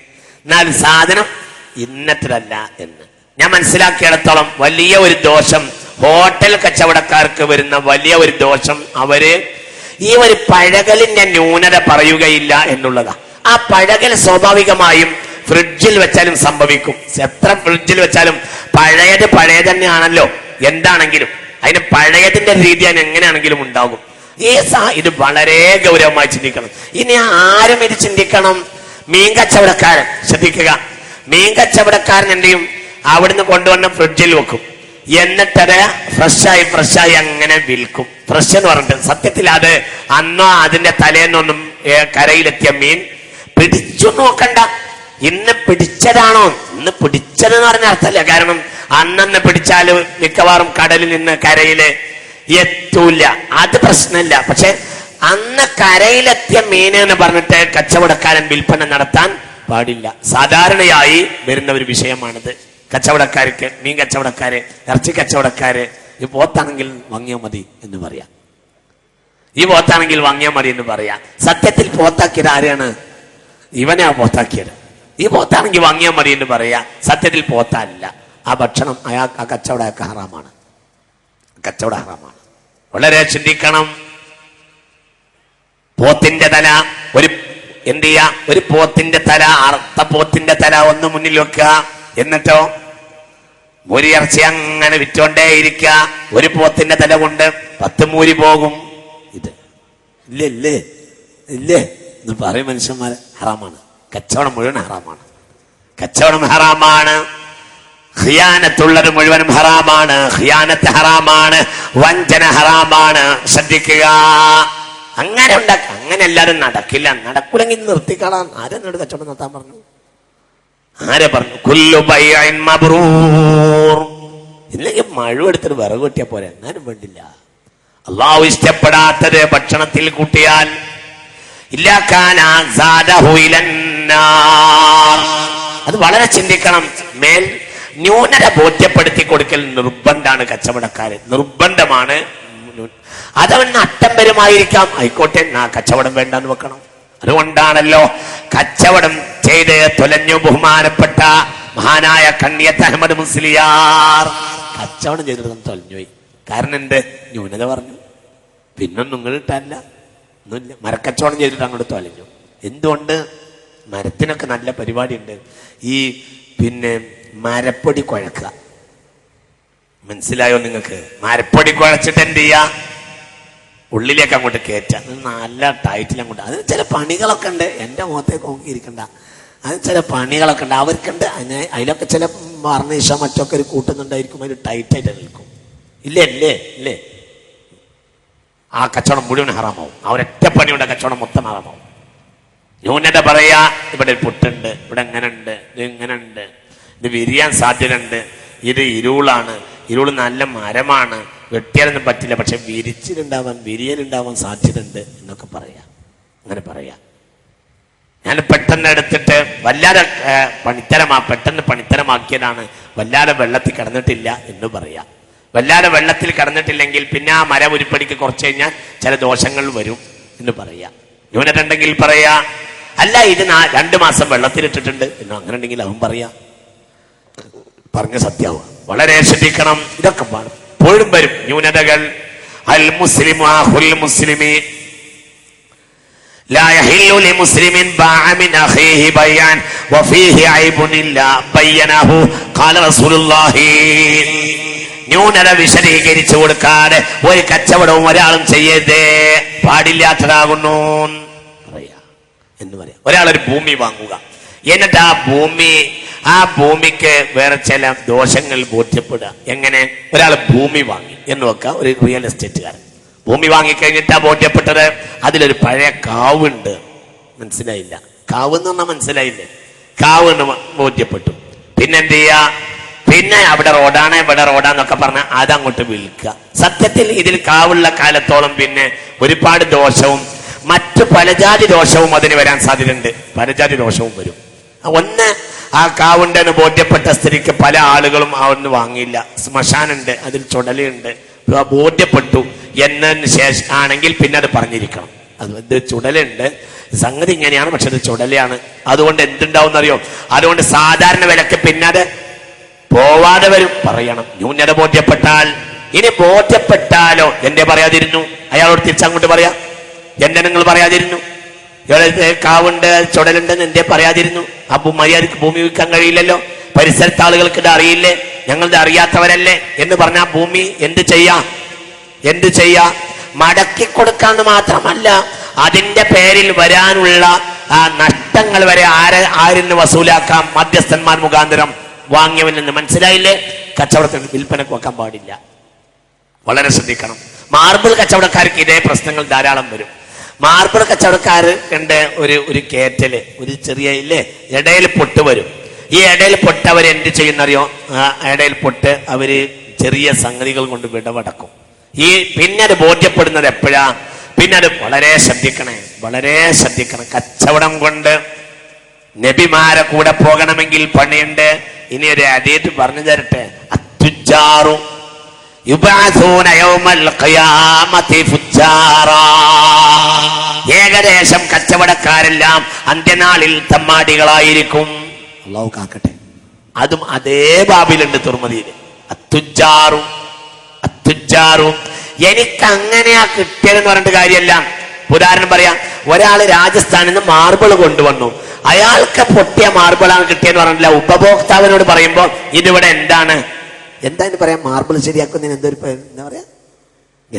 എന്നാൽ സാധനം ഇന്നത്തതല്ല എന്ന്. ഞാൻ മനസ്സിലാക്കിയിടത്തോളം വലിയ ഒരു ദോഷം ഹോട്ടൽ കച്ചവടക്കാർക്ക് വരുന്ന വലിയ ഒരു ദോഷം, അവര് ഈ ഒരു പഴകലിന്റെ ന്യൂനത പറയുകയില്ല എന്നുള്ളതാ. ആ പഴകൽ സ്വാഭാവികമായും ഫ്രിഡ്ജിൽ വെച്ചാലും സംഭവിക്കും. എത്ര ഫ്രിഡ്ജിൽ വെച്ചാലും പഴയത് തന്നെയാണല്ലോ. എന്താണെങ്കിലും അതിന് പഴയതിന്റെ രീതി എങ്ങനെയാണെങ്കിലും ഉണ്ടാകും. ഇത് വളരെ ഗൗരവമായി ചിന്തിക്കണം. ഇനി ആരും ഇത് ചിന്തിക്കണം? മീൻ കച്ചവടക്കാരൻ. ശ്രദ്ധിക്കുക, മീൻ കച്ചവടക്കാരൻ എന്ത് ചെയ്യും? അവിടുന്ന് കൊണ്ടുവന്ന ഫ്രിഡ്ജിൽ വെക്കും. എന്നിട്ടത് ഫ്രഷായി അങ്ങനെ വിൽക്കും. ഫ്രഷ് എന്ന് പറഞ്ഞിട്ട് സത്യത്തിൽ അത് അന്നോ അതിന്റെ തലേന്നൊന്നും കരയിലെത്തിയ മീൻ പിടിച്ചു നോക്കണ്ട. ഇന്ന് പിടിച്ചതാണോ? ഇന്ന് പിടിച്ചതെന്ന് പറഞ്ഞ അർത്ഥമല്ല. കാരണം അന്നന്ന് പിടിച്ചാല് മിക്കവാറും കടലിൽ നിന്ന് കരയില് എത്തൂല, അത് പ്രശ്നമില്ല. പക്ഷെ അന്ന് കരയിലെത്തിയ മീൻ എന്ന് പറഞ്ഞിട്ട് കച്ചവടക്കാരൻ വിൽപ്പന നടത്താൻ പാടില്ല. സാധാരണയായി വരുന്ന ഒരു വിഷയമാണിത്. കച്ചവടക്കാർക്ക്, മീൻ കച്ചവടക്കാര്, ഇറച്ചി കച്ചവടക്കാര് ഈ പോത്താണെങ്കിൽ വാങ്ങിയാൽ മതി എന്ന് പറയാം, ഈ പോത്താണെങ്കിൽ വാങ്ങിയാൽ മതി എന്ന് പറയാം. സത്യത്തിൽ പോത്താക്കിയത് ആരെയാണ്? ഇവനെ ആ പോത്താക്കിയത്. ഈ പോത്താണെങ്കിൽ വാങ്ങിയാൽ മതി എന്ന് പറയാ. സത്യത്തിൽ പോത്തല്ല. ആ ഭക്ഷണം ആ കച്ചവട ഹറാമാണ്, കച്ചവട ഹറാമാണ്. വളരെ ചിന്തിക്കണം. പോത്തിന്റെ തല എന്ത് ചെയ്യാ? ഒരു പോത്തിന്റെ തല, അറുത്ത പോത്തിന്റെ തല ഒന്ന് മുന്നിൽ വെക്കുക. എന്നിട്ടോ മൂരിയിറച്ചി അങ്ങനെ വിറ്റോണ്ടേ ഇരിക്കുക. ഒരു പോത്തിന്റെ തല കൊണ്ട് 10 മൂരി പോകും. ഇത് ഇല്ലേ എന്ന് പറയും മനുഷ്യന്മാര്. ഹറാമാണ്. കച്ചവടം മുഴുവൻ ഹറാമാണ്. കച്ചവടം ഹറാമാണ്. ഖിയാനത്തുള്ളത് മുഴുവനും ഹറാമാണ്. ഖിയാനത്ത് ഹറാമാണ്. വഞ്ചന ഹറാമാണ്. ശ്രദ്ധിക്കുക. അങ്ങനെ ഉണ്ടാക്കുക. അങ്ങനെ എല്ലാവരും നടക്കില്ല. നടക്കൂലെങ്കിൽ നിർത്തിക്കളാൻ. ആരെന്നോട് കച്ചവടം നടത്താൻ പറഞ്ഞു? ആരെ പറഞ്ഞു? കുല്ലു ബൈഇൻ മബ്റൂർ. ഇല്ലെങ്കിൽ മഴ എടുത്തിട്ട് വിറക് വെട്ടിയാ പോരെ, എന്നാലും വേണ്ടില്ല. അള്ളാഹു ഇഷ്ടപ്പെടാത്തത് ഭക്ഷണത്തിൽ കൂട്ടിയാൽ അത് വളരെ ചിന്തിക്കണം. മേൽ ന്യൂനത ബോധ്യപ്പെടുത്തി കൊടുക്കൽ നിർബന്ധമാണ്. കച്ചവടക്കാര് നിർബന്ധമാണ്. അതവൻ അട്ടംപരമായിരിക്കാം, ആയിക്കോട്ടെ, കച്ചവടം വേണ്ടെന്ന് വെക്കണം. അതുകൊണ്ടാണല്ലോ കച്ചവടം ചെയ്ത് തൊലഞ്ഞു ബഹുമാനപ്പെട്ട മഹാനായ കണ്ണിയത്ത് അഹമ്മദ് മുസ്ലിയാർ കച്ചവടം ചെയ്തിട്ട് തൊലഞ്ഞുപോയി. കാരണം എന്ത്? ന്യൂനത പറഞ്ഞു. പിന്നൊന്നും നിങ്ങൾ ഇട്ടല്ല, ഒന്നുമില്ല. മരക്കച്ചവടം ചെയ്തിട്ട് അങ്ങോട്ട് തൊലഞ്ഞു. എന്തുകൊണ്ട്? മരത്തിനൊക്കെ നല്ല പരിപാടി ഉണ്ട്. ഈ മരപ്പൊടി കുഴക്കുക. മനസ്സിലായോ നിങ്ങൾക്ക്? മരപ്പൊടി കുഴച്ചിട്ട് എന്ത് ചെയ്യാ? ഉള്ളിലേക്ക് അങ്ങോട്ട് കയറ്റാം. നല്ല ടൈറ്റിൽ അങ്ങോട്ട്. അതിന് ചില പണികളൊക്കെ ഉണ്ട്. എൻ്റെ മുഖത്തേക്ക് നോക്കിയിരിക്കണ്ട. അത് ചില പണികളൊക്കെ ഉണ്ട്, അവർക്കുണ്ട്. അതിലൊക്കെ ചില വർണ്ണീഷ മറ്റൊക്കെ ഒരു കൂട്ടുന്നുണ്ടായിരിക്കും. അതിൽ ടൈറ്റായിട്ട് നിൽക്കും. ഇല്ലേ ആ കച്ചവടം മുഴുവൻ ഹറാമാവും. അവരൊറ്റ പണിയുടെ കച്ചവടം മൊത്തം ഹറാമാവും. ന്യൂനത പറയാ, ഇവിടെ പുട്ടുണ്ട്, ഇവിടെ എങ്ങനെ ഉണ്ട്, ഇത് ഇങ്ങനെ ഉണ്ട്, ഇത് വിരിയാൻ സാധ്യതയുണ്ട്, ഇത് ഇരുളാണ്, ഇരുള് നല്ല മരമാണ്, വെട്ടിയാലൊന്നും പറ്റില്ല, പക്ഷെ വിരിയലുണ്ടാവാൻ സാധ്യതയുണ്ട് എന്നൊക്കെ പറയാം. അങ്ങനെ പറയാം. ഞാൻ പെട്ടെന്ന് എടുത്തിട്ട് വല്ലാതെ പെട്ടെന്ന് പണിത്തരമാക്കിയതാണ്, വല്ലാതെ വെള്ളത്തിൽ കിടന്നിട്ടില്ല എന്ന് പറയാം. വല്ലാതെ വെള്ളത്തിൽ കിടന്നിട്ടില്ലെങ്കിൽ പിന്നെ ആ മരം ഉരുപ്പടിക്ക് കുറച്ച് കഴിഞ്ഞാൽ ചില ദോഷങ്ങൾ വരും എന്ന് പറയാം. ന്യൂനത ഉണ്ടെങ്കിൽ പറയാ. അല്ല, ഇത് 2 മാസം വെള്ളത്തിലിട്ടിട്ടുണ്ട് എന്ന് അങ്ങനെ ഉണ്ടെങ്കിൽ അവൻ പറയാ. പറഞ്ഞ സത്യമാവും. വളരെ ശ്രദ്ധിക്കണം. ഇതൊക്കെ എപ്പോഴും വരും ന്യൂനതകൾ. അൽ മുസ്ലിമു അഖുൽ മുസ്ലിമി لا يحل لمسلم باع من اخيه بيعا وفيه عيب الا بينه قال رسول الله. ന്യൂനത വിശദീകരിച്ചു കൊടുക്കാതെ ഒരു കച്ചവടവും ഒരാളും ചെയ്യരുതേ, പാടില്ലാത്തതാകുന്നു എന്ന് പറയാം. ഒരാളൊരു ഭൂമി വാങ്ങുക, എന്നിട്ട് ആ ഭൂമിക്ക് വേറെ ചില ദോഷങ്ങൾ ബോധ്യപ്പെടുക. എങ്ങനെ? ഒരാൾ ഭൂമി വാങ്ങി എന്ന് വെക്കാം. ഒരു റിയൽ എസ്റ്റേറ്റുകാരൻ ഭൂമി വാങ്ങിക്കഴിഞ്ഞിട്ടാ ബോധ്യപ്പെട്ടത് അതിലൊരു പഴയ കാവുണ്ട്. മനസ്സിലായില്ല? കാവ് എന്ന് പറഞ്ഞാൽ മനസ്സിലായില്ലേ? കാവ് എന്ന് ബോധ്യപ്പെട്ടു. പിന്നെ എന്ത് ചെയ്യാ? പിന്നെ അവിടെ റോഡാണ് ഇവിടെ റോഡാന്നൊക്കെ പറഞ്ഞാൽ അതങ്ങോട്ട് വിൽക്കുക. സത്യത്തിൽ ഇതിൽ കാവുള്ള കാലത്തോളം പിന്നെ ഒരുപാട് ദോഷവും മറ്റു പലജാതി ദോഷവും അതിന് വരാൻ സാധ്യതയുണ്ട്. പലജാതി ദോഷവും വരും. ഒന്ന്, ആ കാവുണ്ടെന്ന് ബോധ്യപ്പെട്ട സ്ഥിതിക്ക് പല ആളുകളും അവിടുന്ന് വാങ്ങിയില്ല. ശ്മശാനുണ്ട്, അതിൽ ചുടലുണ്ട്, ബോധ്യപ്പെട്ടു എന്നതിന് ശേഷം ആണെങ്കിൽ പിന്നെ അത് പറഞ്ഞിരിക്കണം. അത് ചുടലുണ്ട്, സംഗതി ഇങ്ങനെയാണ്, പക്ഷെ അത് ചുടലയാണ്. അതുകൊണ്ട് എന്തുണ്ടാവും എന്നറിയോ? അതുകൊണ്ട് സാധാരണ വിലക്ക് പിന്നെ അത് പോവാതെ വരും. പറയണം. ന്യൂനത ബോധ്യപ്പെട്ടാൽ. ഇനി ബോധ്യപ്പെട്ടാലോ എന്നെ പറയാതിരുന്നു, അയാളോട് തിരിച്ചങ്ങോട്ട് പറയാ. എന്നെ നിങ്ങൾ പറയാതിരുന്നു, കാവുണ്ട് ചുടലുണ്ടെന്ന് എന്തേ പറയാതിരുന്നു? അപ്പൊ മര്യാദക്ക് ഭൂമി വിൽക്കാൻ കഴിയില്ലല്ലോ. പരിസരത്തെ ആളുകൾക്ക് ഇത് അറിയില്ലേ, ഞങ്ങളിത് അറിയാത്തവരല്ലേ എന്ന് പറഞ്ഞാൽ ഭൂമി എന്ത് ചെയ്യാ? മടക്കി കൊടുക്കാന്ന് മാത്രമല്ല, അതിന്റെ പേരിൽ വരാനുള്ള ആ നഷ്ടങ്ങൾ വരെ ആരിന്ന് വസൂലാക്കാം? മധ്യസ്ഥന്മാർ മുഖാന്തരം വാങ്ങിയവൻ എന്ന്. മനസ്സിലായില്ലേ? കച്ചവടത്തിന് വിൽപ്പനക്ക് വെക്കാൻ പാടില്ല. വളരെ ശ്രദ്ധിക്കണം. മാർബിൾ കച്ചവടക്കാർക്ക് ഇതേ പ്രശ്നങ്ങൾ ധാരാളം വരും. മാർബിൾ കച്ചവടക്കാര് കണ്ട് ഒരു കേറ്റല്, ഒരു ചെറിയ ഇല്ലേ ഇടയിൽ പൊട്ട് വരും. ഈ ഇടയിൽ പൊട്ട് അവർ എന്ത് ചെയ്യുന്നറിയോ? ആ ഇടയിൽ പൊട്ട് അവര് ചെറിയ സംഗതികൾ കൊണ്ട് വിടവടക്കും. പിന്നെ അത് ബോധ്യപ്പെടുന്നത് എപ്പോഴാ? പിന്നെ അത് വളരെ ശ്രദ്ധിക്കണം. കച്ചവടം കൊണ്ട് നബിമാരെ കൂടെ പോകണമെങ്കിൽ പണിയുണ്ട്. ഇനി ഒരു ഹദീസ് പറഞ്ഞു തരട്ടെ. അത്തുജാറു യുബഅസൂന യൗമൽ ഖിയാമത്തി ഫുജ്ജാറാ. ഏകദേശം കച്ചവടക്കാരെല്ലാം അന്ത്യനാളിൽ തമ്മാടികളായിരിക്കും. അല്ലാഹു കാക്കട്ടെ. അതും അതേ ബാബിലുണ്ട് തുർമദിയിൽ. അത്തുജാറു എനിക്ക് അങ്ങനെയാ കിട്ടിയതെന്ന് പറഞ്ഞിട്ട് കാര്യമല്ല. ഉദാഹരണം പറയാം, ഒരാള് രാജസ്ഥാനിൽ നിന്ന് മാർബിൾ കൊണ്ടുവന്നു, അയാൾക്ക് പൊട്ടിയ മാർബിളാണ് കിട്ടിയെന്ന് പറഞ്ഞില്ല. ഉപഭോക്താവിനോട് പറയുമ്പോ ഇതിവിടെ എന്താണ് പറയാ? മാർബിൾ ശരിയാക്കുന്നതിന്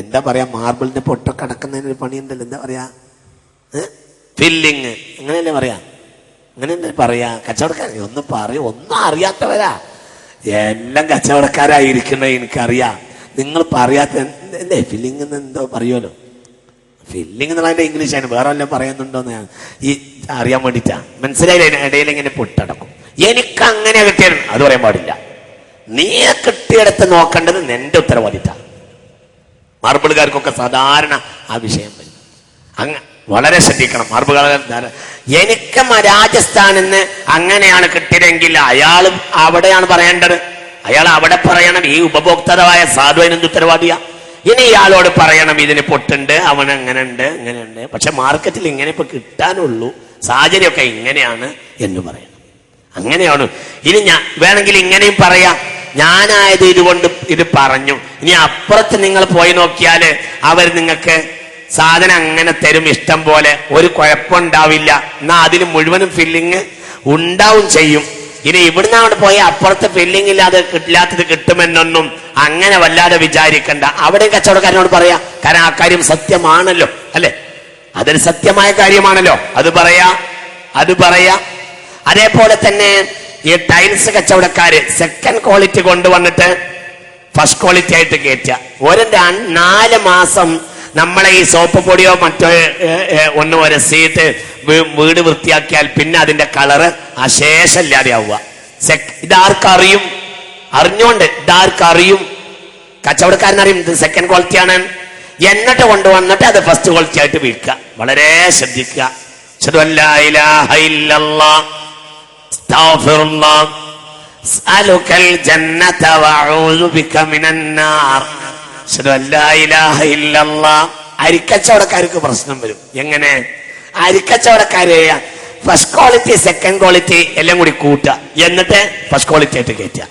എന്താ പറയാ? മാർബിളിന്റെ പൊട്ടൊക്കെ അടക്കുന്നതിന് ഒരു പണിയുണ്ടല്ലോ, എന്താ പറയാ? ഫില്ലിങ്, അങ്ങനെയല്ലേ പറയാ? അങ്ങനെയല്ലേ പറയാ? കച്ചവടക്കാർ ഒന്നും അറിയാത്തവരാ, എല്ലാം കച്ചവടക്കാരായിരിക്കുന്നത് എനിക്കറിയാം. നിങ്ങൾ പറയാത്ത എന്തേ ഫില്ലിങ് എന്തോ പറയുമല്ലോ. ഫില്ലിങ് എന്നുള്ളതിന്റെ ഇംഗ്ലീഷാണ്, വേറെ വല്ലതും പറയുന്നുണ്ടോന്ന് ഈ അറിയാൻ വേണ്ടിട്ടാ. മനസ്സിലായില്ല? ഇടയിൽ ഇങ്ങനെ പൊട്ടടക്കും. എനിക്ക് അങ്ങനെ കിട്ടിയത് അത് പറയാൻ പാടില്ല. നീ കിട്ടിയെടുത്ത് നോക്കേണ്ടത് നിന്റെ ഉത്തരവാദിത്ത. മാർബിളുകാർക്കൊക്കെ സാധാരണ ആ വിഷയം വരും. വളരെ ശ്രദ്ധിക്കണം മാർബിളുകാർ. എനിക്ക് രാജസ്ഥാനിൽ നിന്ന് അങ്ങനെയാണ് കിട്ടിയതെങ്കിൽ അയാൾ അവിടെയാണ് പറയേണ്ടത്. അയാൾ അവിടെ പറയണം. ഈ ഉപഭോക്താവായ സാധു അതിനെന്ത് ഉത്തരവാദിയാ? ഇനി ഇയാളോട് പറയണം ഇതിന് പൊട്ടുണ്ട്, അവൻ അങ്ങനെയുണ്ട് ഇങ്ങനെയുണ്ട്, പക്ഷെ മാർക്കറ്റിൽ ഇങ്ങനെ ഇപ്പൊ കിട്ടാനുള്ളൂ, സാഹചര്യമൊക്കെ ഇങ്ങനെയാണ് എന്ന് പറയണം. അങ്ങനെയാണ്. ഇനി ഞാൻ വേണമെങ്കിൽ ഇങ്ങനെയും പറയാം, ഞാനായത് ഇതുകൊണ്ട് ഇത് പറഞ്ഞു. ഇനി അപ്പുറത്ത് നിങ്ങൾ പോയി നോക്കിയാല് അവർ നിങ്ങൾക്ക് സാധനം അങ്ങനെ തരും, ഇഷ്ടം പോലെ, ഒരു കുഴപ്പമുണ്ടാവില്ല. എന്നാ അതിന് മുഴുവനും ഫില്ലിങ് ഉണ്ടാവും ചെയ്യും. ഇനി ഇവിടുന്ന് അങ്ങോട്ട് പോയി അപ്പുറത്ത് ഫില്ലിങ് ഇല്ലാത്തത് കിട്ടുമെന്നൊന്നും അങ്ങനെ വല്ലാതെ വിചാരിക്കണ്ട. അവിടെ കച്ചവടക്കാരനോട് പറയാ, കാരണം ആ കാര്യം സത്യമാണല്ലോ, അല്ലെ? അതൊരു സത്യമായ കാര്യമാണല്ലോ, അത് പറയാ. അതേപോലെ തന്നെ ഈ ടൈൽസ് കച്ചവടക്കാര് സെക്കൻഡ് ക്വാളിറ്റി കൊണ്ടുവന്നിട്ട് ഫസ്റ്റ് ക്വാളിറ്റി ആയിട്ട് കയറ്റുക. 4 മാസം നമ്മളെ ഈ സോപ്പ് പൊടിയോ മറ്റോ ഒന്ന് ഉരസിയിട്ട് വീട് വൃത്തിയാക്കിയാൽ പിന്നെ അതിന്റെ കളറ് അശേഷമില്ലാതെ ആവുക. ഇതാർക്കറിയും? അറിഞ്ഞോണ്ട് ഇതാർക്കറിയും? കച്ചവടക്കാരനറിയും ഇത് സെക്കൻഡ് ക്വാളിറ്റി ആണ്. എന്നിട്ട് കൊണ്ടുവന്നിട്ട് അത് ഫസ്റ്റ് ക്വാളിറ്റി ആയിട്ട് വിൽക്കുക. വളരെ ശ്രദ്ധിക്കുക. അശ്ഹദു അല്ലാ ഇലാഹ ഇല്ലല്ലാഹ് അസ്തഗ്ഫിറുല്ലാഹ് അസ്അലുകൽ ജന്നത വഅഊദു ബിക മിനൻ നാർ. അശ്ഹദു അല്ലാ ഇലാഹ ഇല്ലല്ലാഹ്. അരിക്കച്ചവടക്കാർക്ക് പ്രശ്നം വരും. എങ്ങനെ? അരിക്കച്ചവടക്കാര് ഫസ്റ്റ് ക്വാളിറ്റി സെക്കൻഡ് ക്വാളിറ്റി എല്ലാം കൂടി കൂട്ടുക, എന്നിട്ട് ഫസ്റ്റ് ക്വാളിറ്റി ആയിട്ട് കയറ്റുക.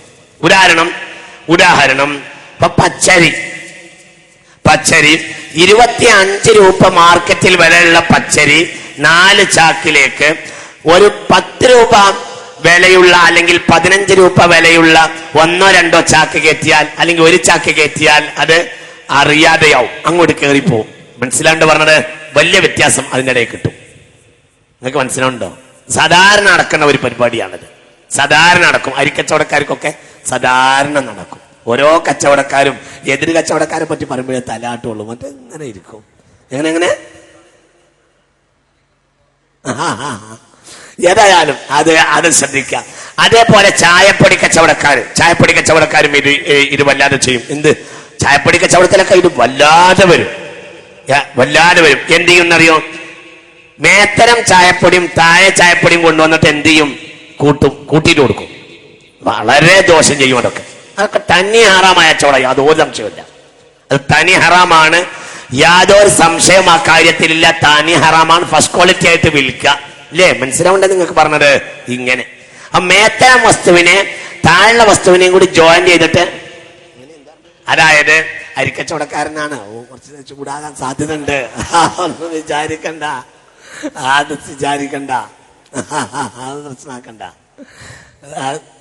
ഉദാഹരണം ഇപ്പൊ പച്ചരി 25 രൂപ മാർക്കറ്റിൽ വിലയുള്ള പച്ചരി 4 ചാക്കിലേക്ക് ഒരു 10 രൂപ വിലയുള്ള അല്ലെങ്കിൽ 15 രൂപ വിലയുള്ള 1-2 ചാക്ക് കയറ്റിയാൽ അല്ലെങ്കിൽ ഒരു ചാക്ക് കയറ്റിയാൽ അത് അറിയാതെയാവും, അങ്ങോട്ട് കയറിപ്പോവും. മനസ്സിലാണ്ട് പറഞ്ഞത്? വലിയ വ്യത്യാസം അതിൻ്റെ ഇടയിൽ കിട്ടും. നിങ്ങൾക്ക് മനസ്സിലാവുണ്ടോ? സാധാരണ നടക്കുന്ന ഒരു പരിപാടിയാണിത്. സാധാരണ നടക്കും. അരിക്കച്ചവടക്കാർക്കൊക്കെ സാധാരണ നടക്കും. ഓരോ കച്ചവടക്കാരും എതിര് കച്ചവടക്കാരെ പറ്റി പറയുമ്പോഴേ തലാട്ടുള്ളൂ, മറ്റേ ഇങ്ങനെ ഇരിക്കും. എങ്ങനെ ഏതായാലും അത് ശ്രദ്ധിക്കാം. അതേപോലെ ചായപ്പൊടി കച്ചവടക്കാരും ഇത് വല്ലാതെ ചെയ്യും. എന്ത്? ചായപ്പൊടി കച്ചവടത്തിലൊക്കെ ഇത് വല്ലാതെ വരും. എന്ത് ചെയ്യുന്നറിയോ? മേത്തരം ചായപ്പൊടിയും താഴെ ചായപ്പൊടിയും കൊണ്ടുവന്നിട്ട് എന്ത് ചെയ്യും? കൂട്ടിയിട്ട് കൊടുക്കും. വളരെ ദോഷം ചെയ്യും. അതൊക്കെ തനി ഹറാമായ കച്ചവടം, യാതൊരു സംശയമില്ല. അത് തനി ഹറാമാണ്, യാതൊരു സംശയം ആ കാര്യത്തിലില്ല. തനി ഹറാമാണ്. ഫസ്റ്റ് ക്വാളിറ്റി ആയിട്ട് വിൽക്കുക, അല്ലേ? മനസ്സിലാവണ്ടേ നിങ്ങൾക്ക് പറഞ്ഞത്? ഇങ്ങനെ ആ മേത്തരം വസ്തുവിനെ താഴെയുള്ള വസ്തുവിനെയും കൂടി ജോയിൻ ചെയ്തിട്ട്, അതായത് അരിക്കച്ചവടക്കാരനാണ്, കുറച്ച് ചൂടാകാൻ സാധ്യത ഉണ്ട്, ഒന്നും വിചാരിക്കണ്ട, അത് പ്രശ്നമാക്കണ്ട.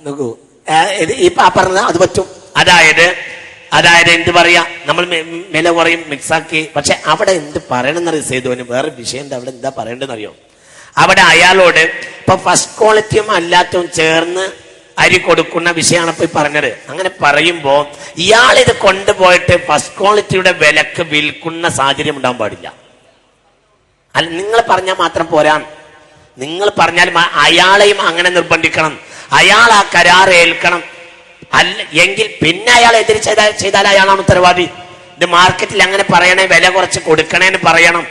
നോക്കൂ, ഇപ്പൊ പറഞ്ഞത് അത് പറ്റും. അതായത് എന്ത് പറയാ, നമ്മൾ വില കുറയും മിക്സാക്കി. പക്ഷെ അവിടെ എന്ത് പറയണമെന്നറിയോ സേതുവിന്? വേറെ വിഷയം അവിടെ എന്താ പറയേണ്ടതെന്നറിയോ? അവിടെ അയാളോട് ഇപ്പൊ ഫസ്റ്റ് ക്വാളിറ്റിയും അല്ലാത്തതും ചേർന്ന് അരി കൊടുക്കുന്ന വിഷയമാണ് ഇപ്പൊ പറഞ്ഞത്. അങ്ങനെ പറയുമ്പോ ഇയാളിത് കൊണ്ടുപോയിട്ട് ഫസ്റ്റ് ക്വാളിറ്റിയുടെ വിലക്ക് വിൽക്കുന്ന സാഹചര്യം ഉണ്ടാകാൻ പാടില്ല. അല്ല, നിങ്ങൾ പറഞ്ഞാൽ മാത്രം പോരാ. നിങ്ങൾ പറഞ്ഞാൽ അയാളെയും അങ്ങനെ നിർബന്ധിക്കണം. അയാൾ ആ കരാർ ഏൽക്കണം. അല്ല എങ്കിൽ പിന്നെ അയാൾ എതിര് ചെയ്താൽ അയാളാണ് ഉത്തരവാദി. ഇത് മാർക്കറ്റിൽ അങ്ങനെ പറയണേ, വില കുറച്ച് കൊടുക്കണേന്ന് പറയണം.